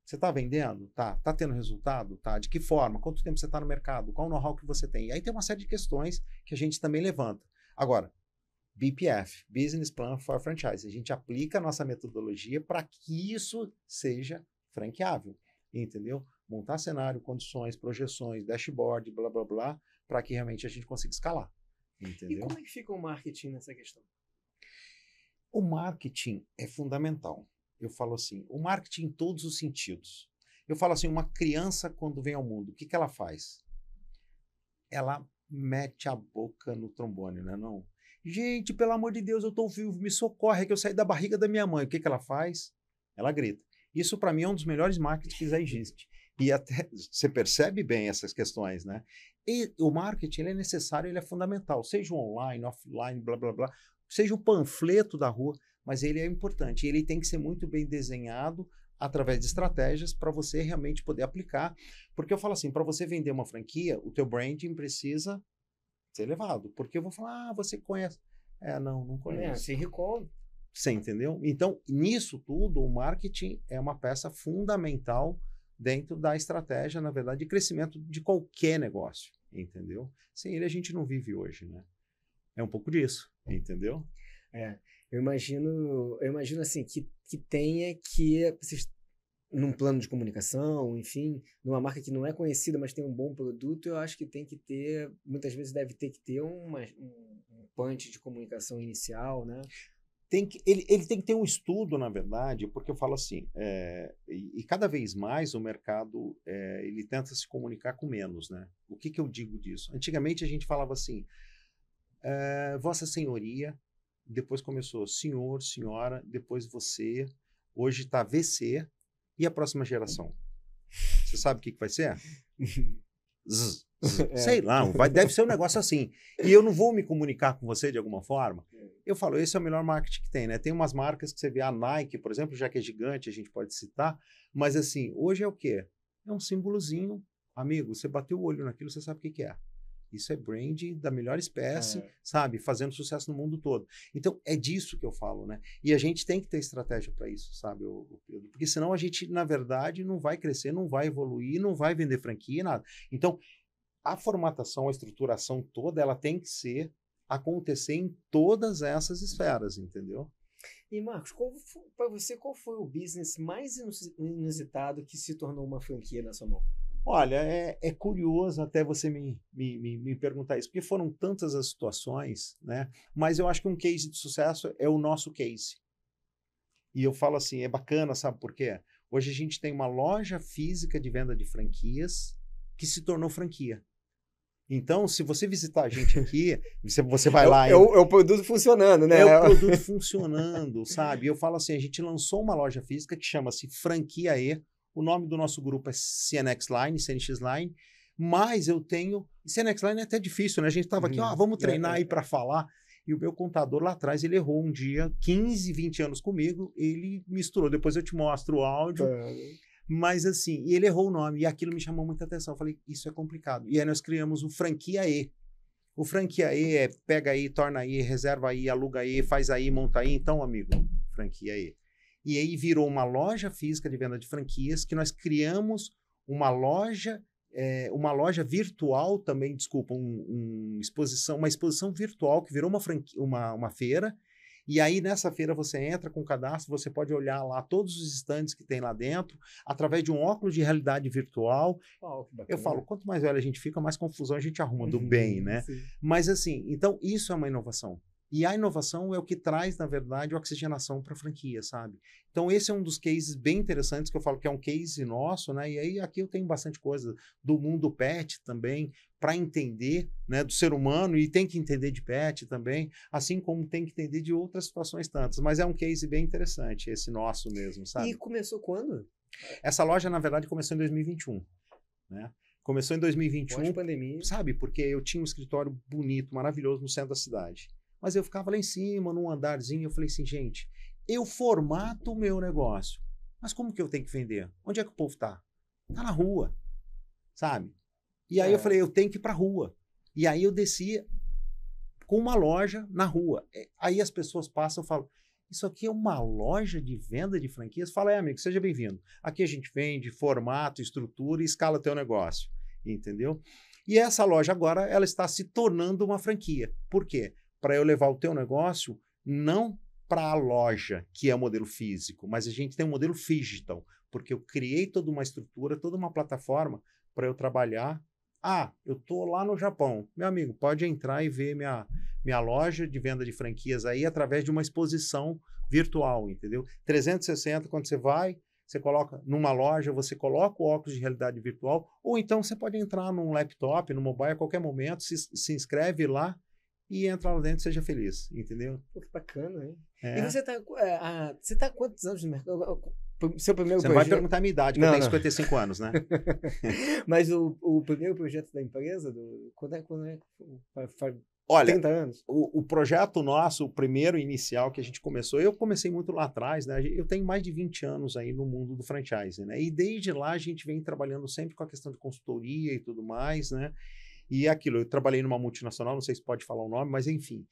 Você está vendendo? Tá. Está tendo resultado? Tá. De que forma? Quanto tempo você está no mercado? Qual o know-how que você tem? E aí tem uma série de questões que a gente também levanta. Agora, BPF, Business Plan for Franchise. A gente aplica a nossa metodologia para que isso seja franqueável. Entendeu? Montar cenário, condições, projeções, dashboard, blá, blá, blá, para que realmente a gente consiga escalar. Entendeu? E como é que fica o marketing nessa questão? O marketing é fundamental. Eu falo assim, o marketing em todos os sentidos. Eu falo assim, uma criança quando vem ao mundo, o que ela faz? Ela mete a boca no trombone, né? Não. Gente, pelo amor de Deus, eu estou vivo, me socorre, é que eu saí da barriga da minha mãe. O que ela faz? Ela grita. Isso, para mim, é um dos melhores marketings que já existe. E até você percebe bem essas questões, né? E o marketing ele é necessário, ele é fundamental. Seja online, offline, blá, blá, blá. Seja o panfleto da rua, mas ele é importante. Ele tem que ser muito bem desenhado através de estratégias para você realmente poder aplicar. Porque eu falo assim, para você vender uma franquia, o teu branding precisa ser elevado. Porque eu vou falar, você conhece. Não conheço. Sem recall. Você entendeu? Então, nisso tudo, o marketing é uma peça fundamental dentro da estratégia, na verdade, de crescimento de qualquer negócio, entendeu? Sem ele a gente não vive hoje, né? É um pouco disso, entendeu? Eu imagino assim, que tenha que, num plano de comunicação, enfim, numa marca que não é conhecida, mas tem um bom produto, eu acho que tem que ter, muitas vezes deve ter que ter um punch de comunicação inicial, né? Ele tem que ter um estudo, na verdade, porque eu falo assim, e cada vez mais o mercado ele tenta se comunicar com menos, né? O que eu digo disso? Antigamente a gente falava assim, Vossa Senhoria, depois começou senhor, senhora, depois você, hoje está VC, e a próxima geração? Você sabe o que vai ser? Sei lá, deve ser um negócio assim. E eu não vou me comunicar com você de alguma forma. Eu falo, esse é o melhor marketing que tem, né? Tem umas marcas que você vê, a Nike, por exemplo, já que é gigante, a gente pode citar, mas assim, hoje é o quê? É um símbolozinho. Amigo, você bateu o olho naquilo, você sabe o que é. Isso é brand da melhor espécie, sabe? Fazendo sucesso no mundo todo. Então, é disso que eu falo, né? E a gente tem que ter estratégia para isso, sabe, Pedro? Porque senão a gente, na verdade, não vai crescer, não vai evoluir, não vai vender franquia, nada. Então, a formatação, a estruturação toda, ela tem que acontecer em todas essas esferas, entendeu? E, Marcos, para você, qual foi o business mais inusitado que se tornou uma franquia na sua mão? Olha, é curioso até você me perguntar isso, porque foram tantas as situações, né? Mas eu acho que um case de sucesso é o nosso case. E eu falo assim, é bacana, sabe por quê? Hoje a gente tem uma loja física de venda de franquias que se tornou franquia. Então, se você visitar a gente aqui, você vai lá... É o produto funcionando, né? É o produto funcionando, sabe? Eu falo assim, a gente lançou uma loja física que chama-se Franquia E. O nome do nosso grupo é CNX Line, CNX Line. Mas eu tenho... CNX Line é até difícil, né? A gente estava aqui, vamos treinar aí para falar. E o meu contador lá atrás, ele errou um dia, 15, 20 anos comigo, ele misturou. Depois eu te mostro o áudio. Mas assim, ele errou o nome e aquilo me chamou muita atenção. Eu falei, isso é complicado. E aí nós criamos o Franquia E. O Franquia E é pega aí, torna aí, reserva aí, aluga aí, faz aí, monta aí. Então, amigo, Franquia E. E aí virou uma loja física de venda de franquias que nós criamos uma loja uma loja virtual também, desculpa, uma exposição virtual que virou uma feira. E aí, nessa feira, você entra com o cadastro, você pode olhar lá todos os estandes que tem lá dentro, através de um óculos de realidade virtual. Oh, que bacana. Eu falo, quanto mais velho a gente fica, mais confusão a gente arruma do bem, né? Sim. Mas assim, então isso é uma inovação. E a inovação é o que traz, na verdade, oxigenação para a franquia, sabe? Então esse é um dos cases bem interessantes que eu falo que é um case nosso, né? E aí aqui eu tenho bastante coisa do mundo pet também, para entender, né, do ser humano, e tem que entender de pet também, assim como tem que entender de outras situações tantas. Mas é um case bem interessante, esse nosso mesmo, sabe? E começou quando? Essa loja, na verdade, começou em 2021, né? Começou em 2021, Pós-pandemia. sabe? Porque eu tinha um escritório bonito, maravilhoso no centro da cidade. Mas eu ficava lá em cima, num andarzinho, eu falei assim, gente, eu formato o meu negócio, mas como que eu tenho que vender? Onde é que o povo tá? Tá na rua, sabe? E aí eu falei, eu tenho que ir pra rua. E aí eu descia com uma loja na rua. Aí as pessoas passam e falam, isso aqui é uma loja de venda de franquias? Fala, amigo, seja bem-vindo. Aqui a gente vende formato, estrutura e escala teu negócio, entendeu? E essa loja agora, ela está se tornando uma franquia. Por quê? Para eu levar o teu negócio, não para a loja, que é o modelo físico, mas a gente tem um modelo digital, porque eu criei toda uma estrutura, toda uma plataforma para eu trabalhar. Ah, eu estou lá no Japão. Meu amigo, pode entrar e ver minha loja de venda de franquias aí através de uma exposição virtual, entendeu? 360, quando você vai, você coloca numa loja, você coloca o óculos de realidade virtual, ou então você pode entrar num laptop, no mobile, a qualquer momento, se inscreve lá e entra lá dentro e seja feliz, entendeu? Pô, que bacana, hein? É. E você tá há quantos anos no mercado? Seu primeiro Você não projeto... vai perguntar a minha idade, que eu tenho 55 anos, né? Mas o primeiro projeto da empresa, quando é? Faz Olha, 30 anos? O projeto nosso, o primeiro inicial que a gente começou, eu comecei muito lá atrás, né? Eu tenho mais de 20 anos aí no mundo do franchising, né? E desde lá a gente vem trabalhando sempre com a questão de consultoria e tudo mais, né? E aquilo, eu trabalhei numa multinacional, não sei se pode falar o nome, mas enfim.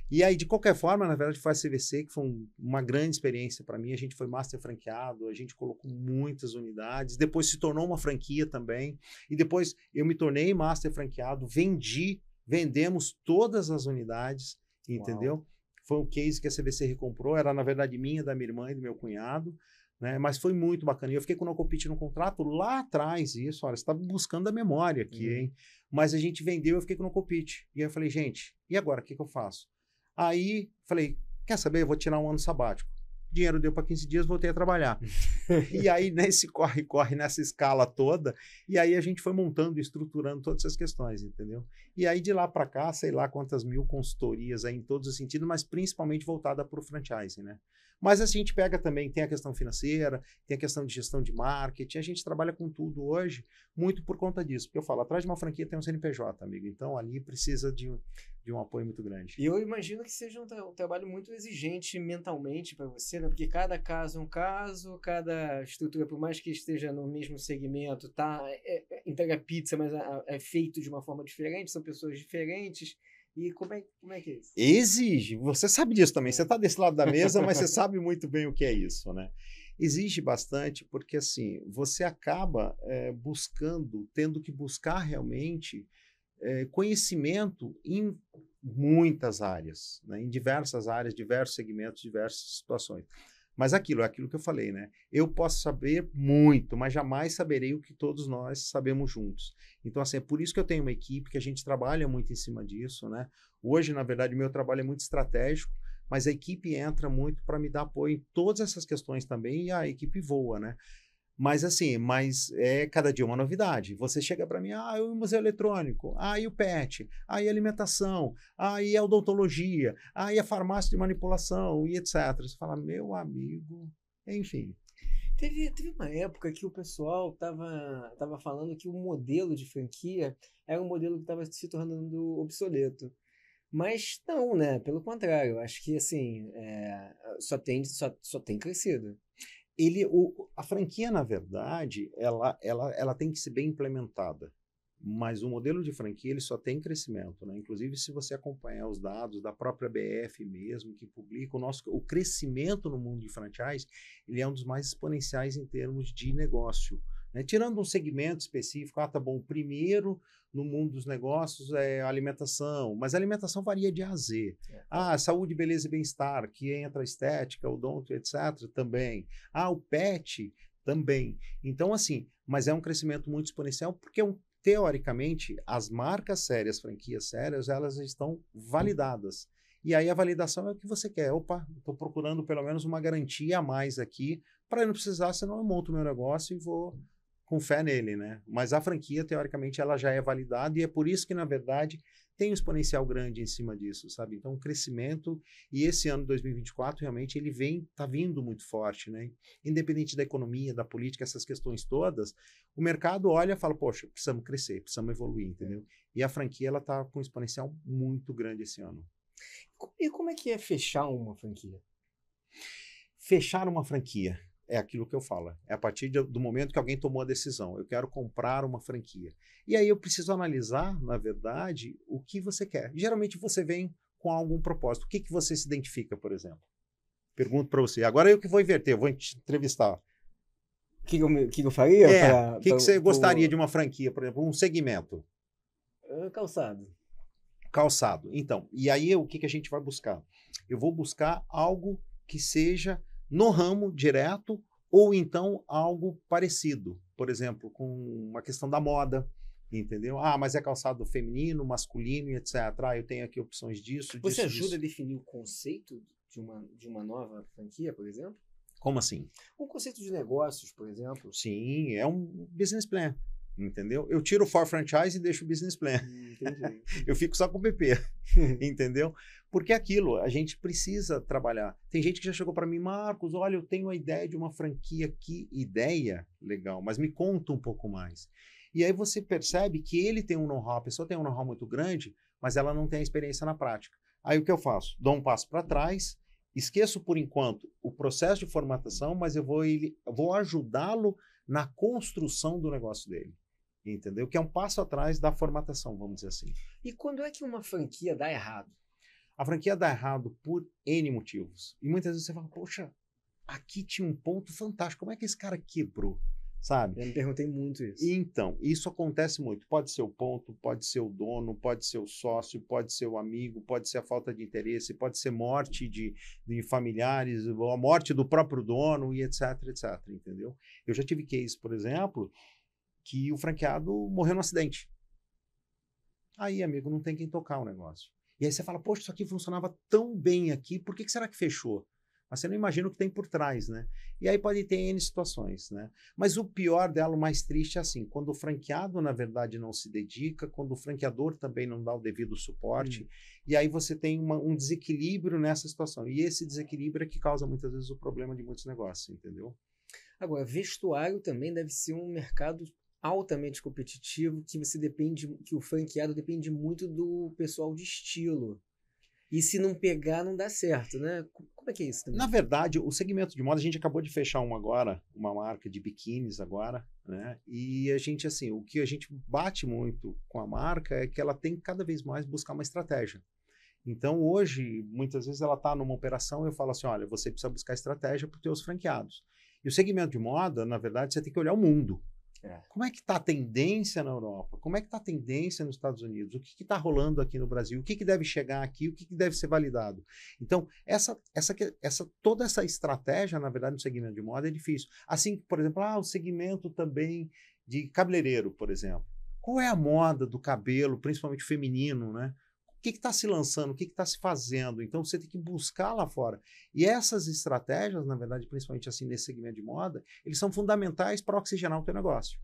E aí, de qualquer forma, na verdade, foi a CVC, que foi uma grande experiência para mim. A gente foi master franqueado, a gente colocou muitas unidades, depois se tornou uma franquia também. E depois eu me tornei master franqueado, vendemos todas as unidades, entendeu? Uau. Foi um case que a CVC recomprou, era na verdade minha, da minha irmã e do meu cunhado. Né? Mas foi muito bacana. E eu fiquei com o Nocopit no contrato lá atrás, isso, olha, você está buscando a memória aqui, hein? Mas a gente vendeu, eu fiquei com o Nocopit. E aí eu falei, gente, e agora, o que eu faço? Aí, falei, quer saber? Eu vou tirar um ano sabático. Dinheiro deu para 15 dias, voltei a trabalhar. E aí, nesse corre-corre, nessa escala toda, e aí a gente foi montando e estruturando todas essas questões, entendeu? E aí, de lá para cá, sei lá quantas mil consultorias aí em todos os sentidos, mas principalmente voltada para o franchising, né? Mas assim, a gente pega também, tem a questão financeira, tem a questão de gestão de marketing, a gente trabalha com tudo hoje, muito por conta disso. Porque eu falo, atrás de uma franquia tem um CNPJ, amigo, então ali precisa de um apoio muito grande. E eu imagino que seja um trabalho muito exigente mentalmente para você, né? Porque cada caso é um caso, cada estrutura, por mais que esteja no mesmo segmento, entrega pizza, mas é feito de uma forma diferente, são pessoas diferentes. E como é que é isso? Exige, você sabe disso também, você está desse lado da mesa, mas você sabe muito bem o que é isso, né? Exige bastante porque, assim, você acaba tendo que buscar realmente conhecimento em muitas áreas, né? Em diversas áreas, diversos segmentos, diversas situações. Mas é aquilo que eu falei, né? Eu posso saber muito, mas jamais saberei o que todos nós sabemos juntos. Então, assim, é por isso que eu tenho uma equipe, que a gente trabalha muito em cima disso, né? Hoje, na verdade, o meu trabalho é muito estratégico, mas a equipe entra muito para me dar apoio em todas essas questões também, e a equipe voa, né? Mas assim, é cada dia uma novidade. Você chega para mim, e o museu eletrônico, e o PET, e a alimentação, e a odontologia, e a farmácia de manipulação, e etc. Você fala, meu amigo, enfim. Teve uma época que o pessoal tava falando que o modelo de franquia era um modelo que estava se tornando obsoleto. Mas não, né? Pelo contrário, acho que assim, só tem crescido. A franquia, na verdade, ela tem que ser bem implementada, mas o modelo de franquia ele só tem crescimento, né? Inclusive, se você acompanhar os dados da própria BF mesmo, que publica o crescimento no mundo de franchise, ele é um dos mais exponenciais em termos de negócio. né? Tirando um segmento específico, tá bom, o primeiro no mundo dos negócios é a alimentação, mas a alimentação varia de A a Z. Saúde, beleza e bem-estar, que entra a estética, odonto, etc. também. O pet também. Então, assim, mas é um crescimento muito exponencial porque teoricamente, as marcas sérias, franquias sérias, elas estão validadas. E aí a validação é o que você quer. Opa, estou procurando pelo menos uma garantia a mais aqui para eu não precisar, senão eu monto meu negócio e vou com fé nele, né? Mas a franquia, teoricamente, ela já é validada e é por isso que, na verdade, tem um exponencial grande em cima disso, sabe? Então, o crescimento, e esse ano 2024, realmente, ele tá vindo muito forte, né? Independente da economia, da política, essas questões todas, o mercado olha e fala, poxa, precisamos crescer, precisamos evoluir, entendeu? E a franquia, ela tá com um exponencial muito grande esse ano. E como é que é fechar uma franquia? Fechar uma franquia é aquilo que eu falo. É a partir do momento que alguém tomou a decisão. Eu quero comprar uma franquia. E aí eu preciso analisar, na verdade, o que você quer. Geralmente você vem com algum propósito. O que você se identifica, por exemplo? Pergunto para você. Agora eu que vou inverter, eu vou te entrevistar. O que eu faria? O que você gostaria de uma franquia, por exemplo, um segmento? Calçado. Calçado. Então, e aí o que a gente vai buscar? Eu vou buscar algo que seja no ramo direto ou então algo parecido, por exemplo, com uma questão da moda, entendeu? Mas é calçado feminino, masculino e etc. Eu tenho aqui opções disso. Você ajuda a definir o conceito de uma nova franquia, por exemplo? Como assim? Um conceito de negócios, por exemplo? Sim, é um business plan. Entendeu? Eu tiro o for franchise e deixo o business plan. Entendi. Eu fico só com o PP, entendeu? Porque é aquilo, a gente precisa trabalhar. Tem gente que já chegou para mim, Marcos, olha, eu tenho a ideia de uma franquia aqui, ideia, legal, mas me conta um pouco mais. E aí você percebe que ele tem um know-how, a pessoa tem um know-how muito grande, mas ela não tem a experiência na prática. Aí o que eu faço? Dou um passo para trás, esqueço por enquanto o processo de formatação, mas eu vou ajudá-lo na construção do negócio dele. Entendeu? Que é um passo atrás da formatação, vamos dizer assim. E quando é que uma franquia dá errado? A franquia dá errado por N motivos. E muitas vezes você fala, poxa, aqui tinha um ponto fantástico. Como é que esse cara quebrou? Sabe? Eu me perguntei muito isso. Então, isso acontece muito. Pode ser o ponto, pode ser o dono, pode ser o sócio, pode ser o amigo, pode ser a falta de interesse, pode ser morte de familiares, ou a morte do próprio dono e etc, etc, entendeu? Eu já tive case, por exemplo, que o franqueado morreu num acidente. Aí, amigo, não tem quem tocar o negócio. E aí você fala, poxa, isso aqui funcionava tão bem aqui, por que será que fechou? Mas você não imagina o que tem por trás, né? E aí pode ter N situações, né? Mas o pior dela, o mais triste é assim, quando o franqueado, na verdade, não se dedica, quando o franqueador também não dá o devido suporte, e aí você tem um desequilíbrio nessa situação. E esse desequilíbrio é que causa, muitas vezes, o problema de muitos negócios, entendeu? Agora, vestuário também deve ser um mercado altamente competitivo, que o franqueado depende muito do pessoal de estilo. E se não pegar, não dá certo, né? Como é que é isso também? Na verdade, o segmento de moda, a gente acabou de fechar uma marca de biquínis agora, né? E a gente, assim, o que a gente bate muito com a marca é que ela tem cada vez mais buscar uma estratégia. Então, hoje, muitas vezes ela está numa operação e eu falo assim, olha, você precisa buscar estratégia para os teus franqueados. E o segmento de moda, na verdade, você tem que olhar o mundo. Como é que está a tendência na Europa? Como é que está a tendência nos Estados Unidos? O que está rolando aqui no Brasil? O que deve chegar aqui? O que deve ser validado? Então, toda essa estratégia, na verdade, no segmento de moda é difícil. Assim, por exemplo, o segmento também de cabeleireiro, por exemplo. Qual é a moda do cabelo, principalmente feminino, né? O que está se lançando? O que está se fazendo? Então, você tem que buscar lá fora. E essas estratégias, na verdade, principalmente assim nesse segmento de moda, eles são fundamentais para oxigenar o teu negócio.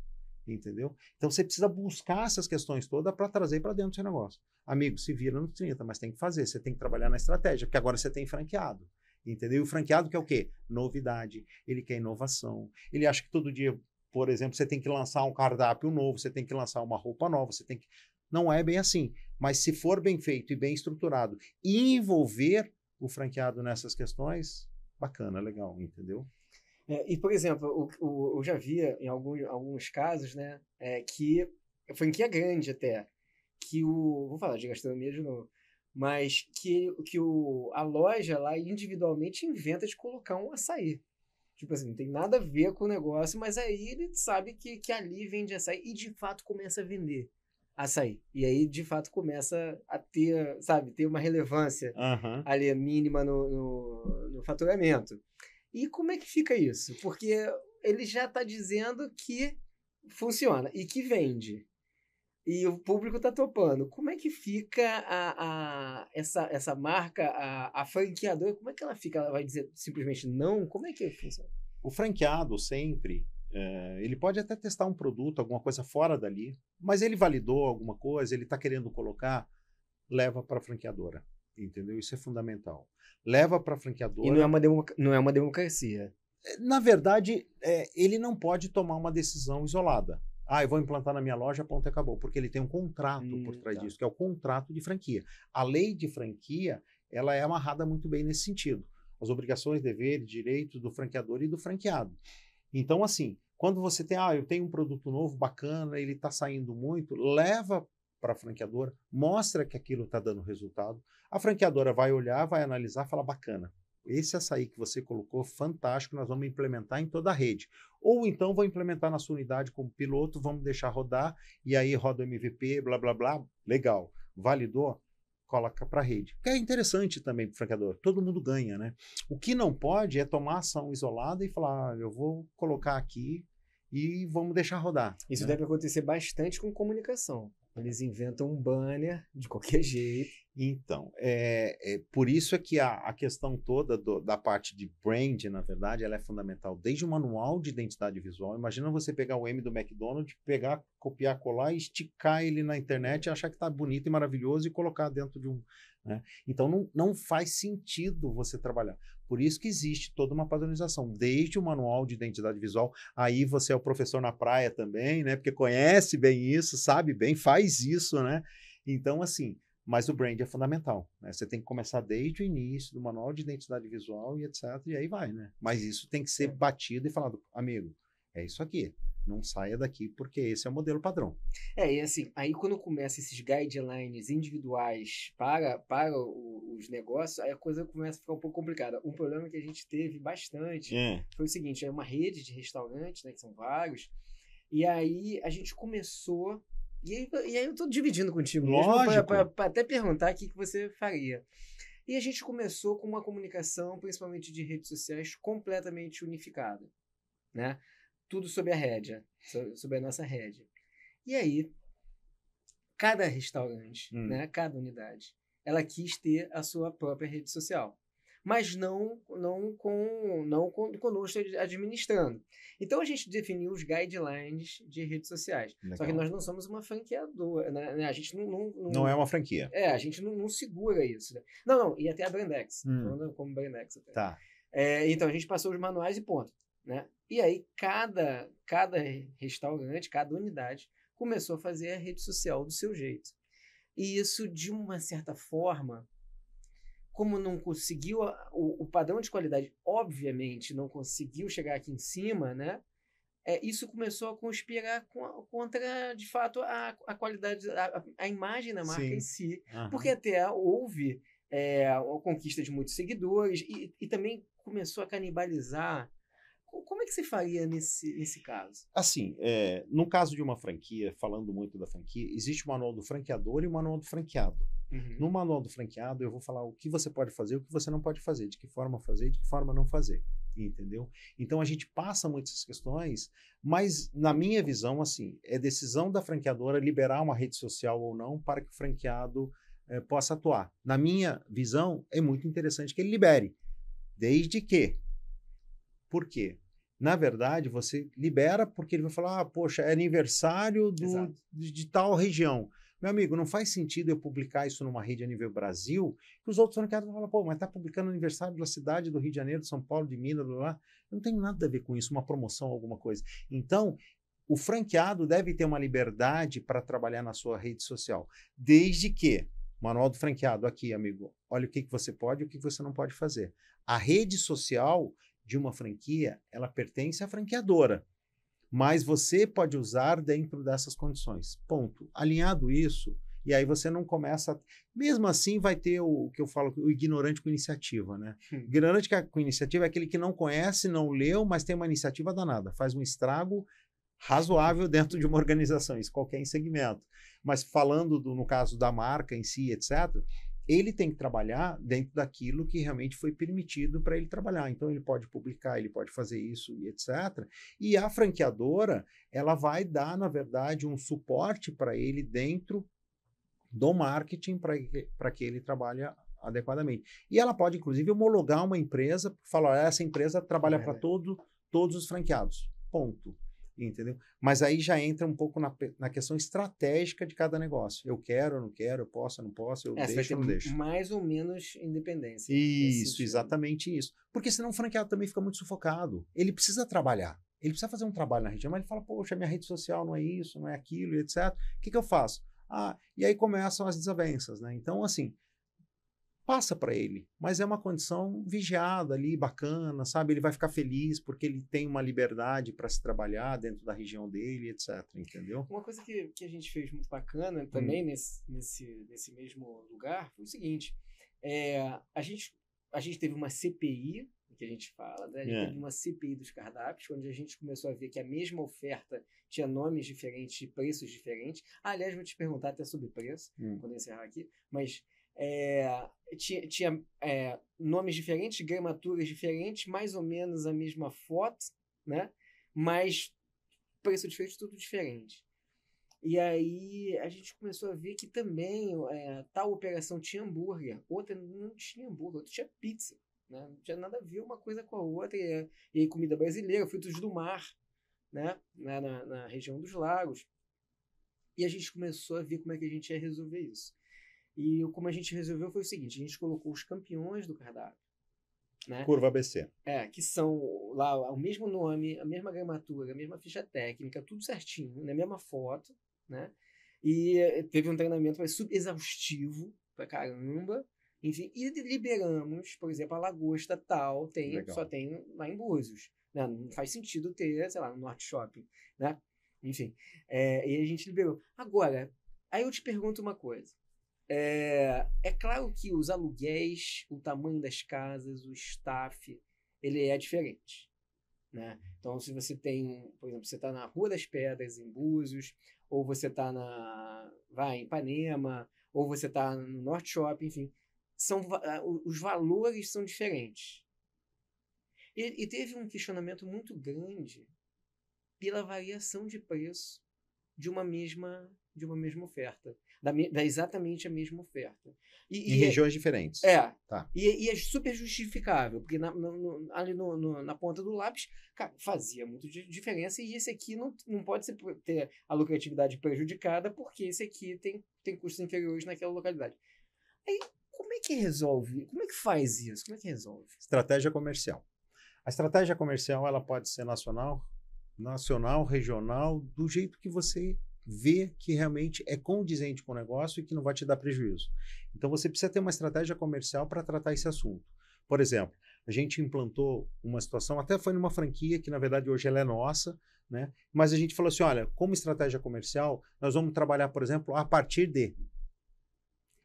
Entendeu? Então, você precisa buscar essas questões todas para trazer para dentro do seu negócio. Amigo, se vira no 30, mas tem que fazer. Você tem que trabalhar na estratégia, porque agora você tem franqueado. Entendeu? E o franqueado quer o quê? Novidade. Ele quer inovação. Ele acha que todo dia, por exemplo, você tem que lançar um cardápio novo, você tem que lançar uma roupa nova, você tem que... Não é bem assim, mas se for bem feito e bem estruturado e envolver o franqueado nessas questões, bacana, legal, entendeu? E, por exemplo, eu já vi em alguns casos, né, que a franquia grande até, vou falar de gastronomia de novo, mas que a loja lá individualmente inventa de colocar um açaí. Tipo assim, não tem nada a ver com o negócio, mas aí ele sabe que ali vende açaí e de fato começa a vender açaí. E aí, de fato, começa a ter, sabe, ter uma relevância Aham. ali mínima no faturamento. E como é que fica isso? Porque ele já está dizendo que funciona e que vende. E o público está topando. Como é que fica essa marca, a franqueadora? Como é que ela fica? Ela vai dizer simplesmente não? Como é que funciona? O franqueado sempre, ele pode até testar um produto, alguma coisa fora dali, mas ele validou alguma coisa, ele está querendo colocar, leva para a franqueadora, entendeu? Isso é fundamental. Leva para a franqueadora. E não é uma democracia. Na verdade, ele não pode tomar uma decisão isolada. Eu vou implantar na minha loja, ponto, acabou. Porque ele tem um contrato por trás disso, que é o contrato de franquia. A lei de franquia, ela é amarrada muito bem nesse sentido. As obrigações, deveres, direitos do franqueador e do franqueado. Então, assim, quando você tem, eu tenho um produto novo, bacana, ele está saindo muito, leva para a franqueadora, mostra que aquilo está dando resultado. A franqueadora vai olhar, vai analisar, fala, bacana. Esse açaí que você colocou, fantástico, nós vamos implementar em toda a rede. Ou então vou implementar na sua unidade como piloto, vamos deixar rodar, e aí roda o MVP, blá, blá, blá, legal. Validou? Coloca para a rede. Que é interessante também para o franqueador, todo mundo ganha, né? O que não pode é tomar ação isolada e falar, eu vou colocar aqui e vamos deixar rodar. Isso né? deve acontecer bastante com comunicação. Eles inventam um banner de qualquer jeito. Então, por isso é que a questão toda da parte de brand, na verdade, ela é fundamental. Desde o manual de identidade visual, imagina você pegar o M do McDonald's, pegar, copiar, colar e esticar ele na internet, achar que está bonito e maravilhoso e colocar dentro de um... Né? Então, não faz sentido você trabalhar. Por isso que existe toda uma padronização, desde o manual de identidade visual, aí você é o professor na praia também, né? Porque conhece bem isso, sabe bem, faz isso, né? Então, assim... Mas o brand é fundamental, né? Você tem que começar desde o início do manual de identidade visual e etc. E aí vai, né? Mas isso tem que ser batido e falado, amigo, é isso aqui. Não saia daqui porque esse é o modelo padrão. E assim, aí quando começa esses guidelines individuais para os negócios, aí a coisa começa a ficar um pouco complicada. Um problema que a gente teve bastante foi o seguinte, é uma rede de restaurantes, né, que são vários, e aí a gente começou... E aí eu tô dividindo contigo mesmo para até perguntar o que você faria. E a gente começou com uma comunicação, principalmente de redes sociais, completamente unificada, né? Tudo sob a rédea, sob a nossa rédea. E aí, cada restaurante, né, cada unidade, ela quis ter a sua própria rede social. Mas não conosco administrando. Então a gente definiu os guidelines de redes sociais. Legal. Só que nós não somos uma franqueadora, né? A gente não é uma franquia. A gente não segura isso. Né? Não, e até a Brandex. Falando como Brandex até. Tá. Então a gente passou os manuais e ponto. Né? E aí cada restaurante, cada unidade começou a fazer a rede social do seu jeito. E isso, de uma certa forma... Como não conseguiu o padrão de qualidade, obviamente, não conseguiu chegar aqui em cima, né? Isso começou a conspirar contra, de fato, a qualidade, a imagem da marca em si. Porque até houve a conquista de muitos seguidores e também começou a canibalizar. Como é que você faria nesse caso? Assim, no caso de uma franquia, falando muito da franquia, existe o manual do franqueador e o manual do franqueado. No manual do franqueado, eu vou falar o que você pode fazer, o que você não pode fazer, de que forma fazer, de que forma não fazer, entendeu? Então, a gente passa muitas questões, mas, na minha visão, assim, é decisão da franqueadora liberar uma rede social ou não para que o franqueado possa atuar. Na minha visão, é muito interessante que ele libere, desde que... Por quê? Na verdade, você libera porque ele vai falar, poxa, é aniversário de tal região. Meu amigo, não faz sentido eu publicar isso numa rede a nível Brasil, que os outros franqueados vão falar, mas tá publicando aniversário da cidade do Rio de Janeiro, de São Paulo, de Minas, blá, blá. Não tem nada a ver com isso, uma promoção, alguma coisa. Então, o franqueado deve ter uma liberdade para trabalhar na sua rede social, desde que, manual do franqueado, aqui, amigo, olha o que você pode e o que você não pode fazer. A rede social de uma franquia, ela pertence à franqueadora. Mas você pode usar dentro dessas condições. Ponto. Alinhado isso, E aí você não começa... Mesmo assim, vai ter o que eu falo, o ignorante com iniciativa, né? Ignorante com iniciativa é aquele que não conhece, não leu, mas tem uma iniciativa danada. Faz um estrago razoável dentro de uma organização, isso qualquer segmento. Mas falando no caso da marca em si, etc., ele tem que trabalhar dentro daquilo que realmente foi permitido para ele trabalhar. Então, ele pode publicar, ele pode fazer isso e etc. E a franqueadora, ela vai dar, na verdade, um suporte para ele dentro do marketing para que ele trabalhe adequadamente. E ela pode, inclusive, homologar uma empresa, falar, essa empresa trabalha para todos os franqueados. Ponto. Entendeu? Mas aí já entra um pouco na questão estratégica de cada negócio. Eu quero, eu não quero, eu posso, eu não posso, eu deixo, eu não deixo. Mais ou menos independência. Isso, exatamente isso. Porque senão o franqueado também fica muito sufocado. Ele precisa trabalhar. Ele precisa fazer um trabalho na região, mas ele fala, poxa, minha rede social não é isso, não é aquilo, etc. O que eu faço? E aí começam as desavenças, né? Então, assim, passa para ele, mas é uma condição vigiada ali, bacana, sabe? Ele vai ficar feliz porque ele tem uma liberdade para se trabalhar dentro da região dele, etc. Entendeu? Uma coisa que a gente fez muito bacana também nesse mesmo lugar foi o seguinte: a gente teve uma CPI, que a gente fala, né? A gente teve uma CPI dos cardápios, onde a gente começou a ver que a mesma oferta tinha nomes diferentes e preços diferentes. Aliás, vou te perguntar até sobre preço, quando eu encerrar aqui, mas tinha nomes diferentes, gramaturas diferentes, mais ou menos a mesma foto, né? Mas preço diferente, tudo diferente. E aí a gente começou a ver que também tal operação tinha hambúrguer, outra não tinha hambúrguer, outra tinha pizza, né? Não tinha nada a ver uma coisa com a outra. E aí comida brasileira, frutos do mar, né? Na região dos lagos. E a gente começou a ver como é que a gente ia resolver isso. E como a gente resolveu foi o seguinte: a gente colocou os campeões do cardápio, né? Curva ABC. Que são lá o mesmo nome, a mesma gramatura, a mesma ficha técnica, tudo certinho, na mesma foto, né? E teve um treinamento exaustivo pra caramba, enfim, e liberamos, por exemplo, a lagosta tal, só tem lá em Búzios, né? Não faz sentido ter, sei lá, no Norte Shopping, né? Enfim, e a gente liberou. Agora, aí eu te pergunto uma coisa. É claro que os aluguéis, o tamanho das casas, o staff, ele é diferente, né? Então, se você tem, por exemplo, você está na Rua das Pedras, em Búzios, ou você está em Ipanema, ou você está no Norte Shopping, enfim, os valores são diferentes. E teve um questionamento muito grande pela variação de preço de uma mesma oferta. Da exatamente a mesma oferta. Em regiões diferentes. Tá. E é super justificável, porque ali na ponta do lápis, cara, fazia muito diferença, e esse aqui não pode ter a lucratividade prejudicada, porque esse aqui tem custos inferiores naquela localidade. Aí, como é que resolve? Como é que faz isso? Como é que resolve? Estratégia comercial. A estratégia comercial, ela pode ser nacional, regional, do jeito que você vê que realmente é condizente com o negócio e que não vai te dar prejuízo. Então, você precisa ter uma estratégia comercial para tratar esse assunto. Por exemplo, a gente implantou uma situação, até foi numa franquia, que na verdade hoje ela é nossa, né? Mas a gente falou assim, olha, como estratégia comercial, nós vamos trabalhar, por exemplo, a partir de.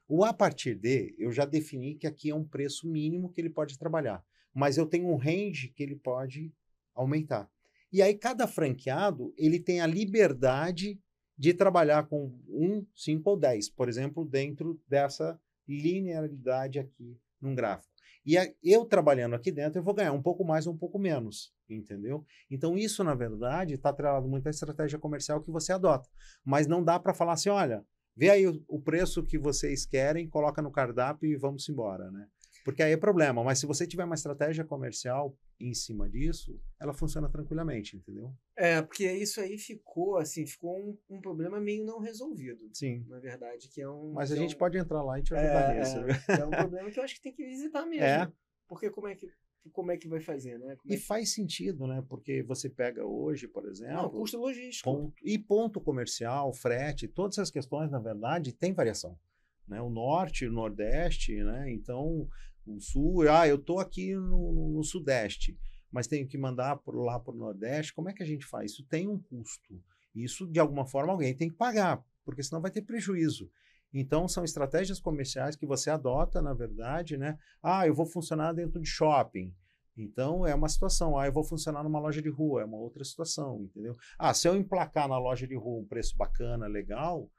O a partir de, eu já defini que aqui é um preço mínimo que ele pode trabalhar, mas eu tenho um range que ele pode aumentar. E aí, cada franqueado, ele tem a liberdade de trabalhar com 1, 5 ou 10, por exemplo, dentro dessa linearidade aqui num gráfico. E eu trabalhando aqui dentro, eu vou ganhar um pouco mais ou um pouco menos, entendeu? Então, isso, na verdade, está atrelado muito à estratégia comercial que você adota. Mas não dá para falar assim, olha, vê aí o preço que vocês querem, coloca no cardápio e vamos embora, né? Porque aí é problema. Mas se você tiver uma estratégia comercial em cima disso, ela funciona tranquilamente, entendeu? Porque isso aí ficou um problema meio não resolvido. Sim. Na verdade, Mas a gente pode entrar lá e te ajudar nisso. É um problema que eu acho que tem que visitar mesmo. Porque como é que vai fazer, né? Faz sentido, né? Porque você pega hoje, por exemplo... custo logístico. Ponto comercial, frete, todas essas questões, na verdade, tem variação. Né? O norte, o nordeste, né? Então, o sul... eu estou aqui no sudeste, mas tenho que mandar lá para o nordeste. Como é que a gente faz? Isso tem um custo. Isso, de alguma forma, alguém tem que pagar, porque senão vai ter prejuízo. Então, são estratégias comerciais que você adota, na verdade, né? Eu vou funcionar dentro de shopping. Então, é uma situação. Eu vou funcionar numa loja de rua, é uma outra situação, entendeu? Se eu emplacar na loja de rua um preço bacana, legal,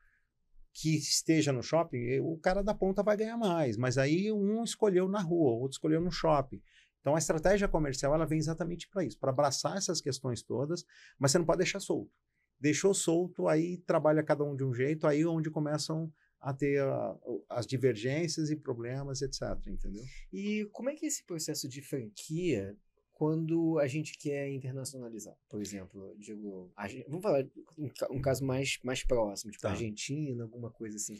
que esteja no shopping, o cara da ponta vai ganhar mais. Mas aí um escolheu na rua, o outro escolheu no shopping. Então, a estratégia comercial, ela vem exatamente para isso, para abraçar essas questões todas, mas você não pode deixar solto. Deixou solto, aí trabalha cada um de um jeito, aí é onde começam a ter as divergências e problemas, etc, entendeu? E como é que é esse processo de franquia quando a gente quer internacionalizar? Por exemplo, digo, vamos falar um caso mais próximo, tipo Argentina, alguma coisa assim.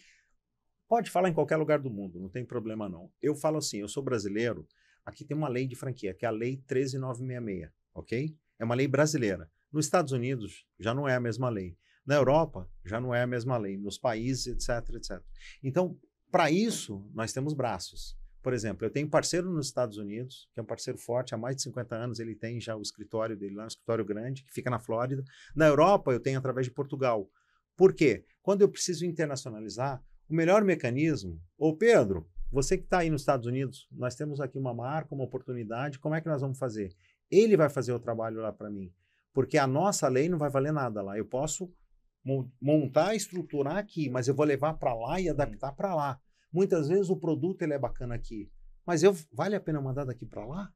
Pode falar em qualquer lugar do mundo, não tem problema não. Eu falo assim, eu sou brasileiro, aqui tem uma lei de franquia, que é a Lei 13.966, ok? É uma lei brasileira. Nos Estados Unidos, já não é a mesma lei. Na Europa, já não é a mesma lei. Nos países, etc, etc. Então, para isso, nós temos braços. Por exemplo, eu tenho parceiro nos Estados Unidos, que é um parceiro forte, há mais de 50 anos, ele tem já o escritório dele lá, um escritório grande, que fica na Flórida. Na Europa, eu tenho através de Portugal. Por quê? Quando eu preciso internacionalizar, o melhor mecanismo... Ô, Pedro, você que está aí nos Estados Unidos, nós temos aqui uma marca, uma oportunidade, como é que nós vamos fazer? Ele vai fazer o trabalho lá para mim. Porque a nossa lei não vai valer nada lá. Eu posso montar, estruturar aqui, mas eu vou levar para lá e adaptar para lá. Muitas vezes o produto ele é bacana aqui, mas vale a pena mandar daqui para lá?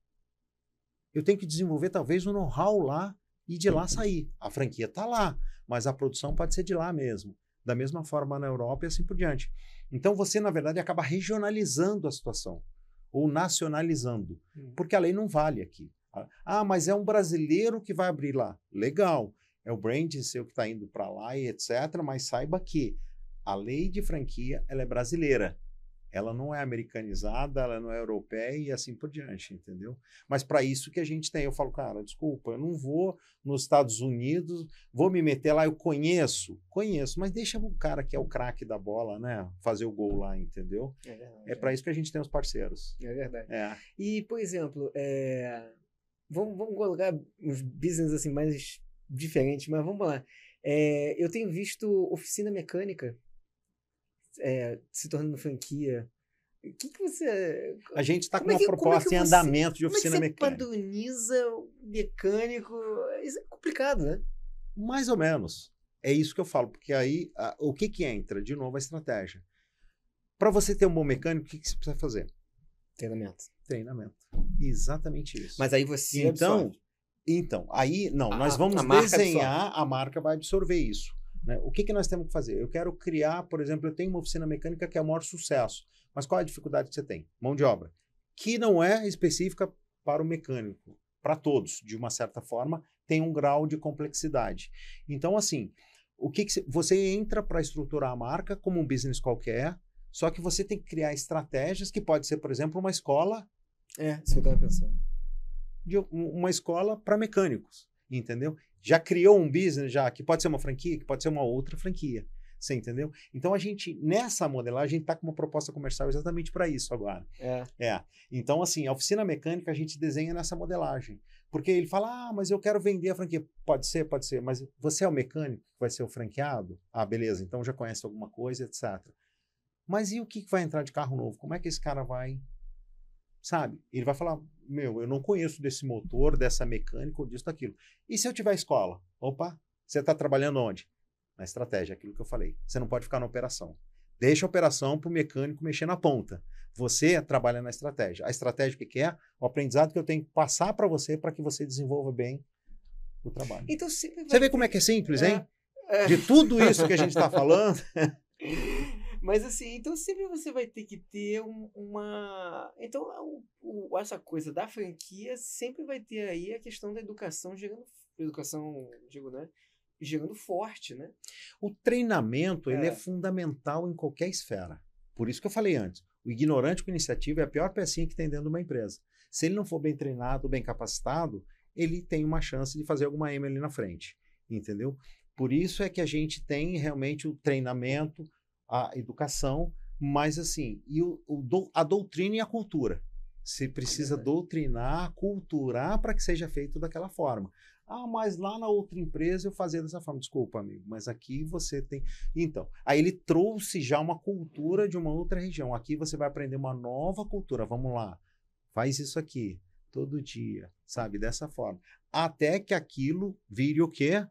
Eu tenho que desenvolver talvez um know-how lá e de lá sair. A franquia está lá, mas a produção pode ser de lá mesmo. Da mesma forma na Europa e assim por diante. Então você, na verdade, acaba regionalizando a situação ou nacionalizando, porque a lei não vale aqui. Mas é um brasileiro que vai abrir lá. Legal. É o branding seu que está indo para lá e etc. Mas saiba que a lei de franquia ela é brasileira. Ela não é americanizada, ela não é europeia e assim por diante, entendeu? Mas para isso que a gente tem. Eu falo, cara, desculpa, eu não vou nos Estados Unidos, vou me meter lá, eu conheço, mas deixa o cara que é o craque da bola, né, fazer o gol lá, entendeu? É verdade. É para isso que a gente tem os parceiros. É verdade. E, por exemplo, vamos colocar uns business assim mais diferentes, mas vamos lá. Eu tenho visto oficina mecânica se tornando franquia. O que você... A gente está com uma proposta em andamento de oficina mecânica. Como é que você padroniza o mecânico? Isso é complicado, né? Mais ou menos. É isso que eu falo, porque aí o que entra? De novo, a estratégia. Para você ter um bom mecânico, o que você precisa fazer? Treinamento. Exatamente isso. Mas aí você absorve. Então, aí, não, nós vamos desenhar, a marca vai absorver isso. Né? O que nós temos que fazer? Eu quero criar, por exemplo, eu tenho uma oficina mecânica que é o maior sucesso, mas qual é a dificuldade que você tem? Mão de obra. Que não é específica para o mecânico, para todos, de uma certa forma, tem um grau de complexidade. Então, assim, você entra para estruturar a marca como um business qualquer, só que você tem que criar estratégias que pode ser, por exemplo, uma escola... isso que eu estava pensando. Uma escola para mecânicos, entendeu? Já criou um business que pode ser uma franquia, que pode ser uma outra franquia, você entendeu? Então, nessa modelagem, a gente está com uma proposta comercial exatamente para isso agora. Então, assim, a oficina mecânica a gente desenha nessa modelagem, porque ele fala, mas eu quero vender a franquia. Pode ser, mas você é o mecânico que vai ser o franqueado? Beleza, então já conhece alguma coisa, etc. Mas e o que vai entrar de carro novo? Como é que esse cara vai... Sabe? Ele vai falar, eu não conheço desse motor, dessa mecânica ou disso, daquilo. E se eu tiver escola? Opa, você está trabalhando onde? Na estratégia, aquilo que eu falei. Você não pode ficar na operação. Deixa a operação para o mecânico mexer na ponta. Você trabalha na estratégia. A estratégia o que é? O aprendizado que eu tenho que passar para você para que você desenvolva bem o trabalho. Então, você vê como é que é simples, hein? De tudo isso que a gente está falando... Mas assim, então sempre você vai ter que ter uma... Então, essa coisa da franquia sempre vai ter aí a questão da educação gerando forte, né? O treinamento, ele é fundamental em qualquer esfera. Por isso que eu falei antes, o ignorante com iniciativa é a pior pecinha que tem dentro de uma empresa. Se ele não for bem treinado, bem capacitado, ele tem uma chance de fazer alguma M ali na frente, entendeu? Por isso é que a gente tem realmente o treinamento, a educação, mas assim, a doutrina e a cultura. Você precisa doutrinar, culturar para que seja feito daquela forma. Ah, mas lá na outra empresa eu fazia dessa forma. Desculpa, amigo, mas aqui você tem... Então, aí ele trouxe já uma cultura de uma outra região. Aqui você vai aprender uma nova cultura. Vamos lá, faz isso aqui, todo dia, sabe? Dessa forma. Até que aquilo vire o quê?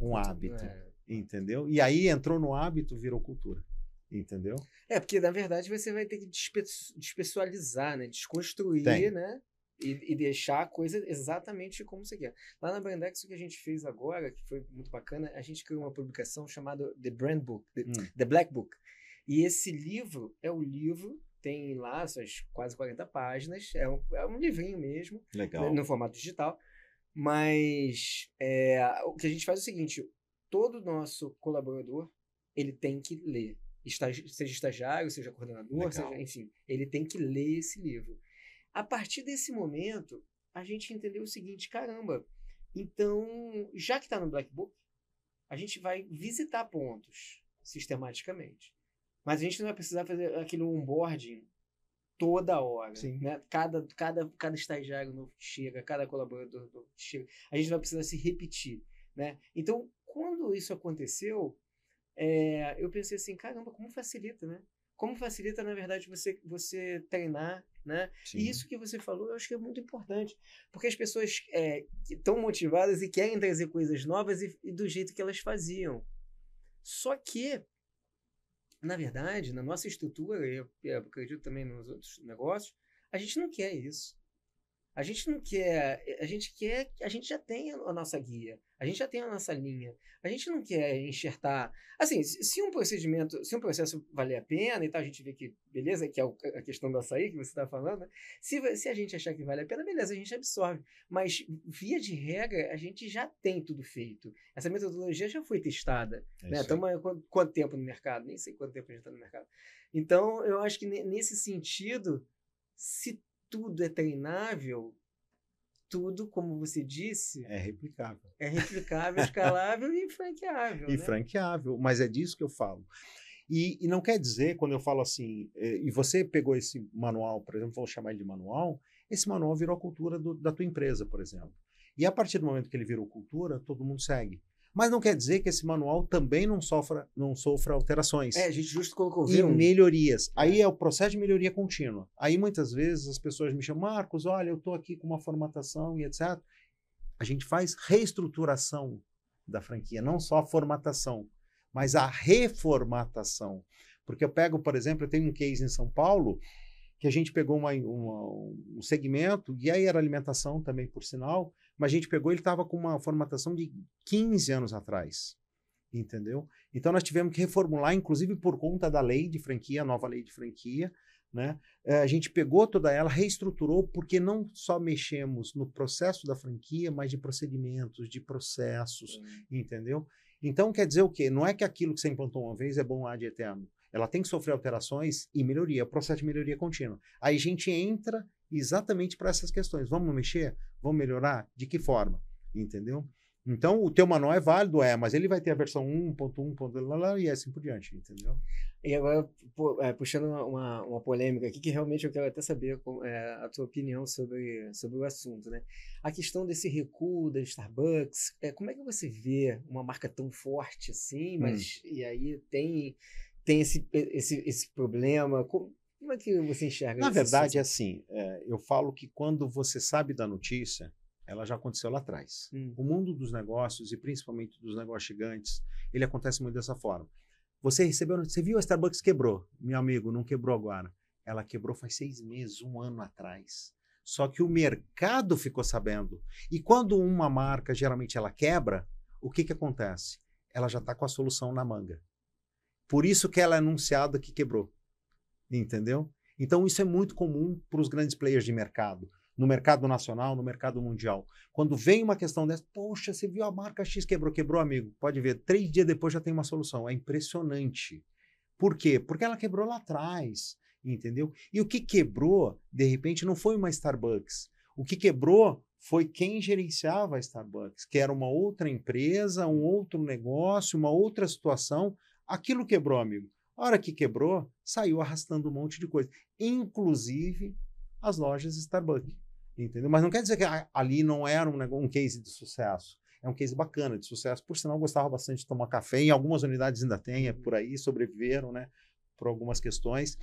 Um hábito, entendeu? E aí entrou no hábito, virou cultura. Entendeu? Porque na verdade você vai ter que despessoalizar, né? Desconstruir, né? E deixar a coisa exatamente como você quer. Lá na Brandex, o que a gente fez agora, que foi muito bacana, a gente criou uma publicação chamada The Brand Book, The Black Book. E esse livro é o livro, tem lá suas quase 40 páginas, é um livrinho mesmo, legal, no formato digital, mas o que a gente faz é o seguinte, todo nosso colaborador, ele tem que ler. Seja estagiário, seja coordenador, seja, enfim, ele tem que ler esse livro. A partir desse momento, a gente entendeu o seguinte, caramba, então, já que está no Black Book, a gente vai visitar pontos sistematicamente. Mas a gente não vai precisar fazer aquele onboarding toda hora. Né? Cada estagiário novo que chega, cada colaborador novo que chega, a gente vai precisar se repetir. Né? Então, quando isso aconteceu, eu pensei assim, caramba, como facilita, né? Como facilita, na verdade, você treinar, né? E isso que você falou, eu acho que é muito importante, porque as pessoas estão motivadas e querem trazer coisas novas e do jeito que elas faziam. Só que, na verdade, na nossa estrutura, eu acredito também nos outros negócios, a gente não quer isso. A gente não quer, a gente já tem a nossa guia, a gente já tem a nossa linha, a gente não quer enxertar, assim, se um processo valer a pena e tal, a gente vê que, beleza, que é a questão do açaí que você está falando, né? Se a gente achar que vale a pena, beleza, a gente absorve, mas via de regra, a gente já tem tudo feito, essa metodologia já foi testada, né? Estamos quanto tempo no mercado? Nem sei quanto tempo a gente está no mercado. Então, eu acho que nesse sentido, se tudo é treinável, tudo, como você disse... É replicável. É replicável, escalável e franqueável. E franqueável, mas é disso que eu falo. E não quer dizer, quando eu falo assim, e você pegou esse manual, por exemplo, vou chamar ele de manual, esse manual virou a cultura da tua empresa, por exemplo. E a partir do momento que ele virou cultura, todo mundo segue. Mas não quer dizer que esse manual também não sofra alterações. A gente justo colocou e melhorias. Aí é o processo de melhoria contínua. Aí muitas vezes as pessoas me chamam, Marcos, olha, eu estou aqui com uma formatação e etc. A gente faz reestruturação da franquia, não só a formatação, mas a reformatação. Porque eu pego, por exemplo, eu tenho um case em São Paulo, que a gente pegou um segmento, e aí era alimentação também, por sinal, mas a gente pegou, ele estava com uma formatação de 15 anos atrás, entendeu? Então nós tivemos que reformular, inclusive por conta da lei de franquia, a nova lei de franquia, né? A gente pegou toda ela, reestruturou, porque não só mexemos no processo da franquia, mas de procedimentos, de processos, entendeu? Então quer dizer o quê? Não é que aquilo que você implantou uma vez é bom ad eterno. Ela tem que sofrer alterações e melhoria, processo de melhoria contínua. Aí a gente entra exatamente para essas questões. Vamos mexer? Vamos melhorar? De que forma? Entendeu? Então, o teu manual é válido, mas ele vai ter a versão 1.1, e assim por diante, entendeu? E agora, puxando uma polêmica aqui, que realmente eu quero até saber a tua opinião sobre o assunto, né? A questão desse recuo da Starbucks, como é que você vê uma marca tão forte assim, mas e aí tem esse problema? Como é que você enxerga isso? Na verdade, é assim, eu falo que quando você sabe da notícia, ela já aconteceu lá atrás. O mundo dos negócios, e principalmente dos negócios gigantes, ele acontece muito dessa forma. Você viu a Starbucks quebrou. Meu amigo, não quebrou agora. Ela quebrou faz 6 meses, 1 ano atrás. Só que o mercado ficou sabendo. E quando uma marca, geralmente ela quebra, o que acontece? Ela já está com a solução na manga. Por isso que ela é anunciada que quebrou. Entendeu? Então isso é muito comum para os grandes players de mercado. No mercado nacional, no mercado mundial. Quando vem uma questão dessa, poxa, você viu a marca X quebrou, amigo. Pode ver, 3 dias depois já tem uma solução. É impressionante. Por quê? Porque ela quebrou lá atrás, entendeu? E o que quebrou, de repente, não foi uma Starbucks. O que quebrou foi quem gerenciava a Starbucks, que era uma outra empresa, um outro negócio, uma outra situação. Aquilo quebrou, amigo. A hora que quebrou, saiu arrastando um monte de coisa. Inclusive as lojas Starbucks. entendeu? Mas não quer dizer que ali não era um case de sucesso. É um case bacana de sucesso. Por sinal, eu gostava bastante de tomar café. Em algumas unidades ainda tem, por aí, sobreviveram, né? Por algumas questões.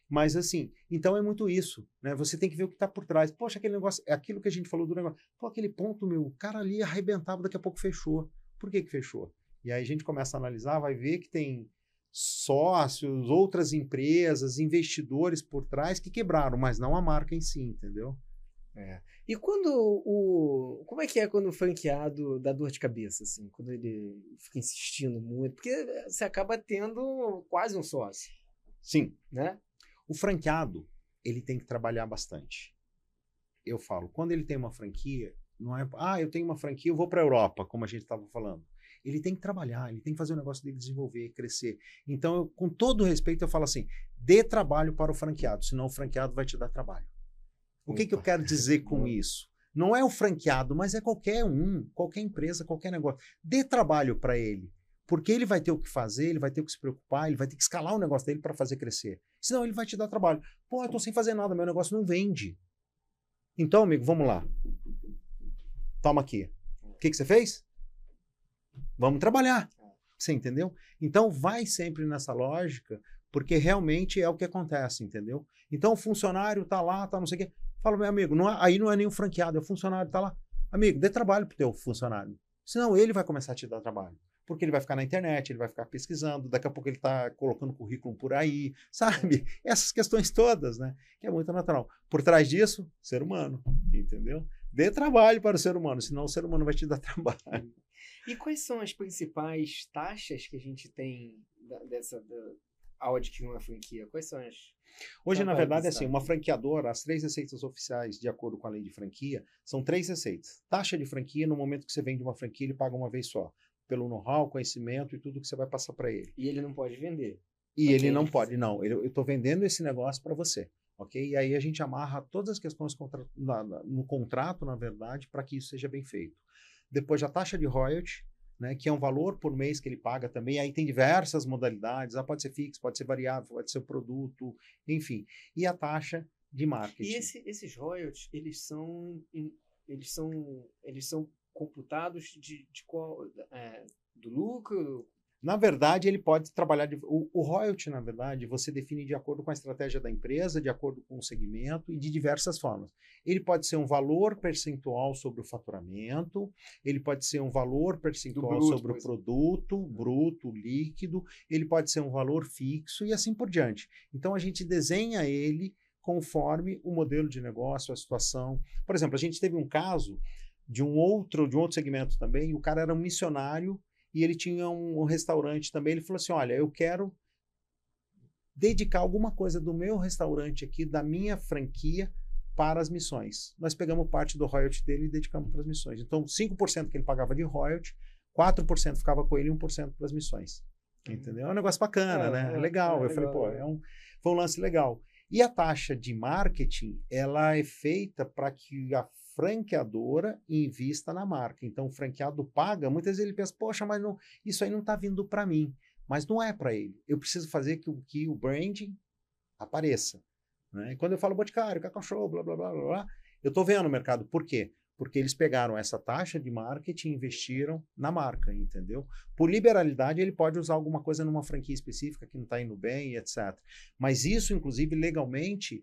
Mas, assim, então é muito isso, né? Você tem que ver o que está por trás. Poxa, aquele negócio, é aquilo que a gente falou do negócio. Pô, aquele ponto, meu, o cara ali arrebentava, daqui a pouco fechou. Por que fechou? E aí a gente começa a analisar, vai ver que tem sócios, outras empresas, investidores por trás que quebraram, mas não a marca em si, entendeu? É. E como é que é quando o franqueado dá dor de cabeça, assim? Quando ele fica insistindo muito? Porque você acaba tendo quase um sócio. Sim. Né? O franqueado, ele tem que trabalhar bastante. Eu falo, quando ele tem uma franquia, não é, eu tenho uma franquia, eu vou para a Europa, como a gente estava falando. Ele tem que trabalhar, ele tem que fazer o negócio dele desenvolver, crescer. Então, com todo respeito, eu falo assim, dê trabalho para o franqueado, senão o franqueado vai te dar trabalho. O que eu quero dizer com isso? Não é o franqueado, mas é qualquer qualquer empresa, qualquer negócio. Dê trabalho para ele, porque ele vai ter o que fazer, ele vai ter o que se preocupar, ele vai ter que escalar o negócio dele para fazer crescer. Senão ele vai te dar trabalho. Pô, eu estou sem fazer nada, meu negócio não vende. Então, amigo, vamos lá. Toma aqui. O que você fez? Vamos trabalhar. Você entendeu? Então, vai sempre nessa lógica, porque realmente é o que acontece, entendeu? Então, o funcionário tá lá, tá não sei o quê. Fala, meu amigo, aí não é nem o franqueado, é o funcionário, tá lá. Amigo, dê trabalho pro teu funcionário. Senão ele vai começar a te dar trabalho. Porque ele vai ficar na internet, ele vai ficar pesquisando, daqui a pouco ele tá colocando currículo por aí, sabe? Essas questões todas, né? Que é muito natural. Por trás disso, ser humano, entendeu? Dê trabalho para o ser humano, senão o ser humano vai te dar trabalho. E quais são as principais taxas que a gente tem ao adquirir uma franquia? Quais são as... Hoje, na verdade, é assim, uma franqueadora, as 3 receitas oficiais, de acordo com a lei de franquia, são 3 receitas. Taxa de franquia, no momento que você vende uma franquia, ele paga uma vez só, pelo know-how, conhecimento e tudo que você vai passar para ele. E ele não pode vender. E ele não pode, não. Eu estou vendendo esse negócio para você, ok? E aí a gente amarra todas as questões no contrato, na verdade, para que isso seja bem feito. Depois a taxa de royalty, né, que é um valor por mês que ele paga também. Aí tem diversas modalidades, pode ser fixo, pode ser variável, pode ser produto, enfim. E a taxa de marketing. E esses royalties, eles são computados de qual, do lucro? Na verdade, ele pode trabalhar... O royalty, na verdade, você define de acordo com a estratégia da empresa, de acordo com o segmento e de diversas formas. Ele pode ser um valor percentual sobre o faturamento, ele pode ser um valor percentual sobre o produto, bruto, líquido, ele pode ser um valor fixo e assim por diante. Então, a gente desenha ele conforme o modelo de negócio, a situação. Por exemplo, a gente teve um caso de um outro segmento também, o cara era um missionário, e ele tinha um restaurante também. Ele falou assim, olha, eu quero dedicar alguma coisa do meu restaurante aqui, da minha franquia, para as missões. Nós pegamos parte do royalty dele e dedicamos para as missões. Então, 5% que ele pagava de royalty, 4% ficava com ele e 1% para as missões. Entendeu? É um negócio bacana, né? É legal. Eu falei, pô, foi um lance legal. E a taxa de marketing, ela é feita para que a franqueadora invista na marca. Então, o franqueado paga, muitas vezes ele pensa, poxa, mas não, isso aí não está vindo para mim. Mas não é para ele. Eu preciso fazer que o branding apareça. Né? E quando eu falo Boticário, Cacau Show, blá, blá, blá, blá, blá, eu estou vendo o mercado. Por quê? Porque eles pegaram essa taxa de marketing e investiram na marca, entendeu? Por liberalidade, ele pode usar alguma coisa numa franquia específica que não está indo bem, etc. Mas isso, inclusive, legalmente,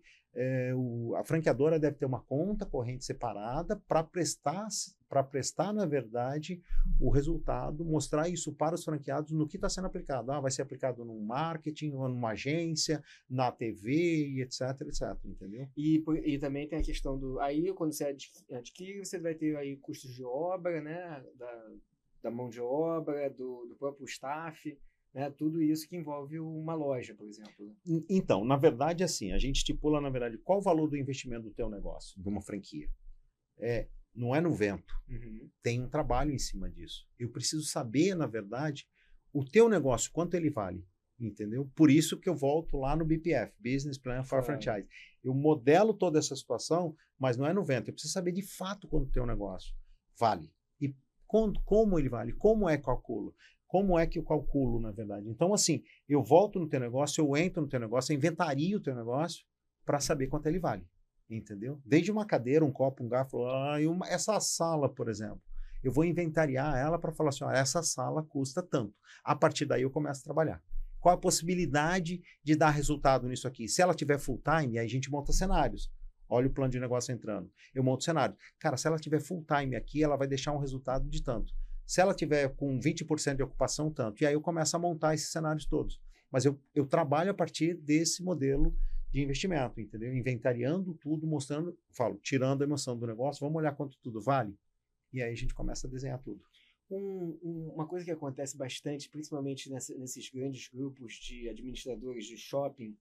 a franqueadora deve ter uma conta corrente separada para prestar, na verdade, o resultado, mostrar isso para os franqueados no que está sendo aplicado. Vai ser aplicado no marketing, ou numa agência, na TV, etc, etc, entendeu? E também tem a questão do... Aí, quando você adquire, você vai ter aí custos de obra, né? Da mão de obra, do próprio staff... Né, tudo isso que envolve uma loja, por exemplo. Então, na verdade, assim, a gente estipula, na verdade, qual o valor do investimento do teu negócio, de uma franquia. Não é no vento. Uhum. Tem um trabalho em cima disso. Eu preciso saber, na verdade, o teu negócio, quanto ele vale, entendeu? Por isso que eu volto lá no BPF, Business Plan for Franchise. Eu modelo toda essa situação, mas não é no vento. Eu preciso saber de fato quanto o teu negócio vale. E como ele vale, como é que calculo. Como é que eu calculo, na verdade? Então, assim, eu volto no teu negócio, eu entro no teu negócio, eu inventario o teu negócio para saber quanto ele vale. entendeu? Desde uma cadeira, um copo, um garfo, essa sala, por exemplo. Eu vou inventariar ela para falar assim, ó, essa sala custa tanto. A partir daí eu começo a trabalhar. Qual a possibilidade de dar resultado nisso aqui? Se ela tiver full time, aí a gente monta cenários. Olha o plano de negócio entrando. Eu monto cenário. Cara, se ela tiver full time aqui, ela vai deixar um resultado de tanto. Se ela tiver com 20% de ocupação, tanto. E aí eu começo a montar esses cenários todos. Mas eu trabalho a partir desse modelo de investimento, entendeu? Inventariando tudo, mostrando, tirando a emoção do negócio, vamos olhar quanto tudo vale. E aí a gente começa a desenhar tudo. Uma coisa que acontece bastante, principalmente nesses grandes grupos de administradores de shopping,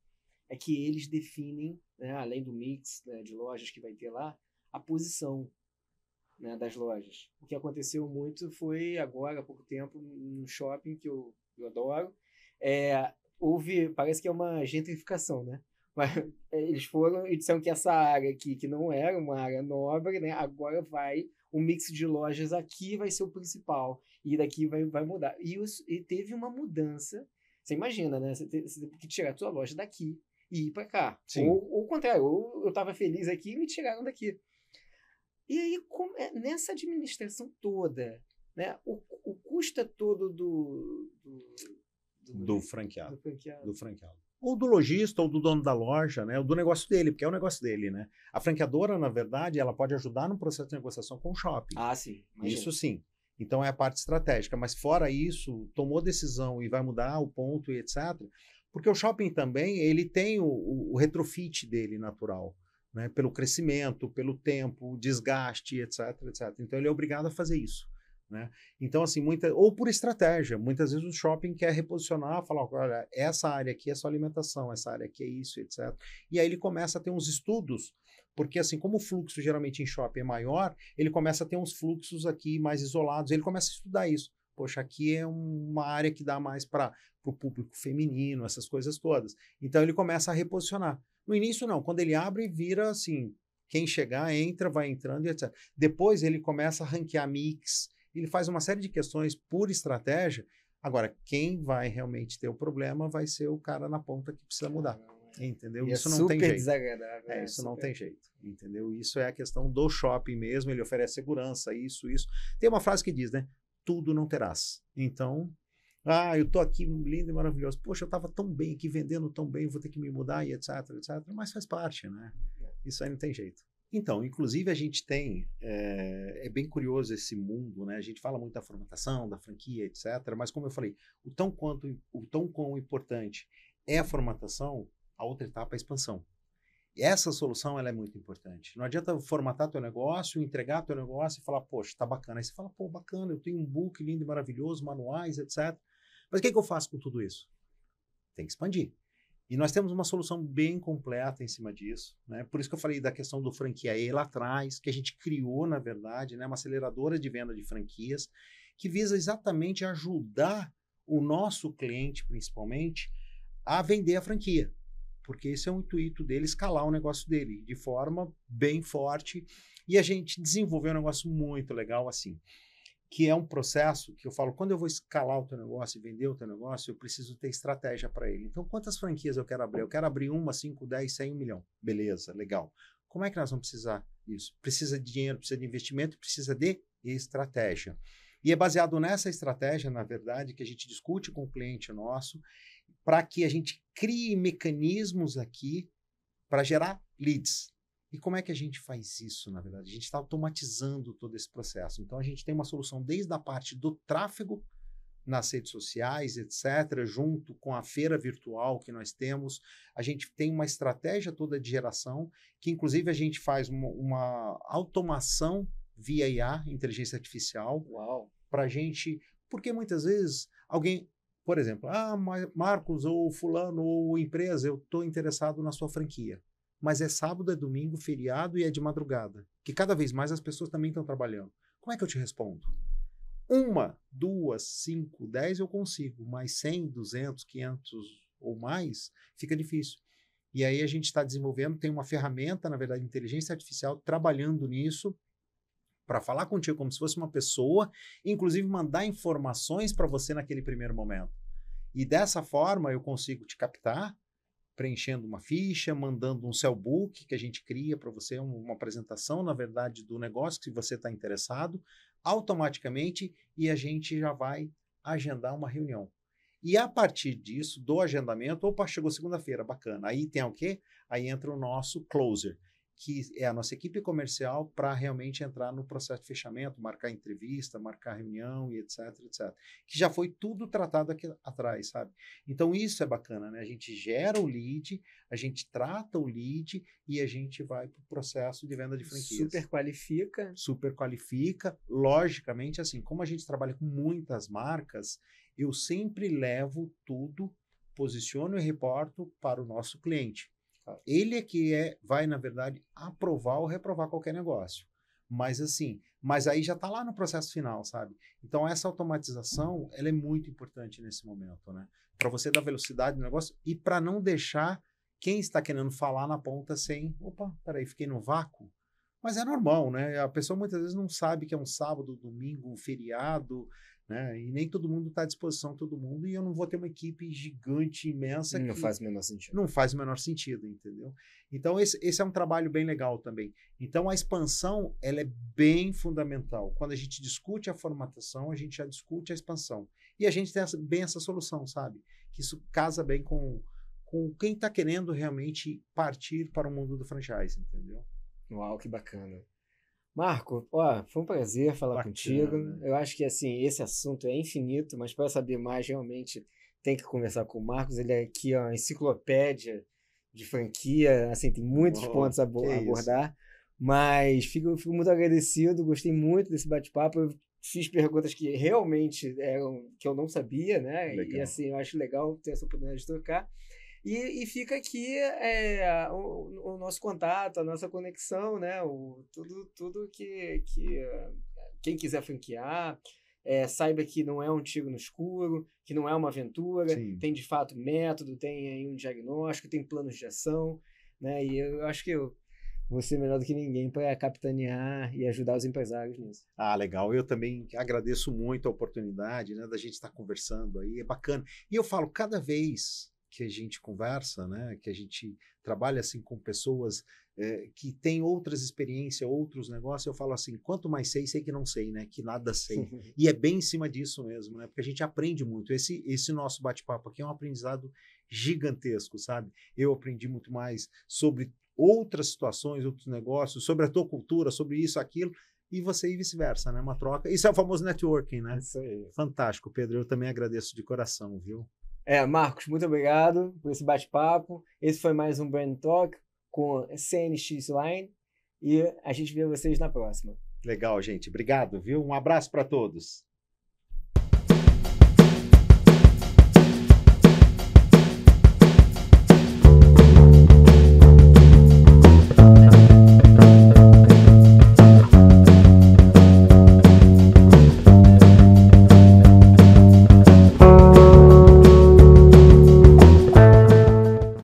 é que eles definem, né, além do mix, né, de lojas que vai ter lá, a posição, né, das lojas. O que aconteceu muito foi agora, há pouco tempo, num shopping que eu adoro, parece que é uma gentrificação, né? Eles foram e disseram que essa área aqui, que não era uma área nobre, né, agora o mix de lojas aqui vai ser o principal, e daqui vai mudar. E teve uma mudança, você imagina, né? Você teve que tirar a sua loja daqui e ir para cá. Ou o contrário, ou eu estava feliz aqui e me tiraram daqui. E aí, nessa administração toda, né, o custo todo do franqueado. Ou do lojista, ou do dono da loja, né? Ou do negócio dele, porque é o negócio dele, né? A franqueadora, na verdade, ela pode ajudar no processo de negociação com o shopping. Ah, sim. Imagina. Isso sim. Então é a parte estratégica. Mas fora isso, tomou decisão e vai mudar o ponto e etc. Porque o shopping também, ele tem o retrofit dele natural, né? Pelo crescimento, pelo tempo, o desgaste, etc, etc. Então ele é obrigado a fazer isso. Né? Então, assim, ou por estratégia, muitas vezes o shopping quer reposicionar, falar, olha, essa área aqui é só alimentação, essa área aqui é isso, etc. E aí ele começa a ter uns estudos, porque assim, como o fluxo geralmente em shopping é maior, ele começa a ter uns fluxos aqui mais isolados, ele começa a estudar isso. Poxa, aqui é uma área que dá mais para o público feminino, essas coisas todas. Então ele começa a reposicionar. No início não, quando ele abre, vira assim, quem chegar, entra, vai entrando, etc. Depois ele começa a ranquear mix, ele faz uma série de questões por estratégia. Agora, quem vai realmente ter o problema vai ser o cara na ponta que precisa mudar. Entendeu? Isso não tem jeito. Desagradável. Isso não tem jeito. Entendeu? Isso é a questão do shopping mesmo. Ele oferece segurança, isso. Tem uma frase que diz, né? Tudo não terás. Então, eu tô aqui lindo e maravilhoso. Poxa, eu estava tão bem aqui, vendendo tão bem, vou ter que me mudar e etc, etc. Mas faz parte, né? Isso aí não tem jeito. Então, inclusive a gente tem, é bem curioso esse mundo, né? A gente fala muito da formatação, da franquia, etc. Mas como eu falei, o tão quão importante é a formatação, a outra etapa é a expansão. E essa solução ela é muito importante. Não adianta formatar teu negócio, entregar teu negócio e falar, poxa, tá bacana. Aí você fala, pô, bacana, eu tenho um book lindo e maravilhoso, manuais, etc. Mas o que eu faço com tudo isso? Tem que expandir. E nós temos uma solução bem completa em cima disso, né? Por isso que eu falei da questão do franqueaê lá atrás, que a gente criou, na verdade, né, uma aceleradora de venda de franquias, que visa exatamente ajudar o nosso cliente, principalmente, a vender a franquia. Porque esse é o intuito dele, escalar o negócio dele de forma bem forte. E a gente desenvolveu um negócio muito legal assim, que é um processo que eu falo, quando eu vou escalar o teu negócio e vender o teu negócio, eu preciso ter estratégia para ele. Então, quantas franquias eu quero abrir? Eu quero abrir 1, 5, 10, 100, 1 milhão. Beleza, legal. Como é que nós vamos precisar disso? Precisa de dinheiro, precisa de investimento, precisa de estratégia. E é baseado nessa estratégia, na verdade, que a gente discute com o cliente nosso, para que a gente crie mecanismos aqui para gerar leads. E como é que a gente faz isso, na verdade? A gente está automatizando todo esse processo. Então, a gente tem uma solução desde a parte do tráfego nas redes sociais, etc., junto com a feira virtual que nós temos. A gente tem uma estratégia toda de geração, que inclusive a gente faz uma automação via IA, inteligência artificial, para a gente... Porque muitas vezes alguém... Por exemplo, Marcos, ou fulano, ou empresa, eu estou interessado na sua franquia. Mas é sábado, é domingo, feriado e é de madrugada. Que cada vez mais as pessoas também estão trabalhando. Como é que eu te respondo? 1, 2, 5, 10 eu consigo, mas 100, 200, 500 ou mais, fica difícil. E aí a gente está desenvolvendo, tem uma ferramenta, na verdade, inteligência artificial, trabalhando nisso, para falar contigo como se fosse uma pessoa, inclusive mandar informações para você naquele primeiro momento. E dessa forma eu consigo te captar, preenchendo uma ficha, mandando um cellbook que a gente cria para você, uma apresentação, na verdade, do negócio que você está interessado, automaticamente, e a gente já vai agendar uma reunião. E a partir disso, do agendamento, opa, chegou segunda-feira, bacana. Aí tem o quê? Aí entra o nosso closer, que é a nossa equipe comercial para realmente entrar no processo de fechamento, marcar entrevista, marcar reunião e etc, etc. Que já foi tudo tratado aqui atrás, sabe? Então isso é bacana, né? A gente gera o lead, a gente trata o lead e a gente vai para o processo de venda de franquias. Super qualifica. Super qualifica. Logicamente, assim, como a gente trabalha com muitas marcas, eu sempre levo tudo, posiciono e reporto para o nosso cliente. Ele é que vai, na verdade, aprovar ou reprovar qualquer negócio. Mas assim, mas aí já está lá no processo final, sabe? Então essa automatização, ela é muito importante nesse momento, né? Para você dar velocidade no negócio e para não deixar quem está querendo falar na ponta sem, opa, peraí, fiquei no vácuo. Mas é normal, né? A pessoa muitas vezes não sabe que é um sábado, domingo, um feriado, né? E nem todo mundo está à disposição, todo mundo, e eu não vou ter uma equipe gigante, imensa. Não faz o menor sentido. Não faz o menor sentido, entendeu? Então, esse é um trabalho bem legal também. Então, a expansão, ela é bem fundamental. Quando a gente discute a formatação, a gente já discute a expansão. E a gente tem bem essa solução, sabe? Que isso casa bem com quem está querendo realmente partir para o mundo do franchise, entendeu? Uau, que bacana. Marco, ó, foi um prazer falar contigo. Eu acho que assim, esse assunto é infinito, mas para saber mais, realmente tem que conversar com o Marcos. Ele é aqui, ó, enciclopédia de franquia, assim, tem muitos pontos a abordar. Isso. Mas fico muito agradecido, gostei muito desse bate-papo. Eu fiz perguntas que realmente eram que eu não sabia, né? Legal. E assim, eu acho legal ter essa oportunidade de trocar. E fica aqui o nosso contato, a nossa conexão, né? Tudo que quem quiser franquear, saiba que não é um tiro no escuro, que não é uma aventura, Sim. Tem de fato método, tem aí um diagnóstico, tem planos de ação, né? E eu acho que eu vou ser melhor do que ninguém para capitanear e ajudar os empresários nisso. Ah, legal. Eu também agradeço muito a oportunidade, né, da gente estar conversando aí, é bacana. E eu falo, cada vez que a gente conversa, né, que a gente trabalha assim com pessoas que têm outras experiências, outros negócios, eu falo assim, quanto mais sei que não sei, né, que nada sei. E é bem em cima disso mesmo, né, porque a gente aprende muito. Esse nosso bate-papo aqui é um aprendizado gigantesco, sabe? Eu aprendi muito mais sobre outras situações, outros negócios, sobre a tua cultura, sobre isso, aquilo, e você e vice-versa, né, uma troca. Isso é o famoso networking, né? Isso aí. Fantástico, Pedro. Eu também agradeço de coração, viu? Marcos, muito obrigado por esse bate-papo. Esse foi mais um Brand Talk com CNX Line e a gente vê vocês na próxima. Legal, gente. Obrigado, viu? Um abraço para todos.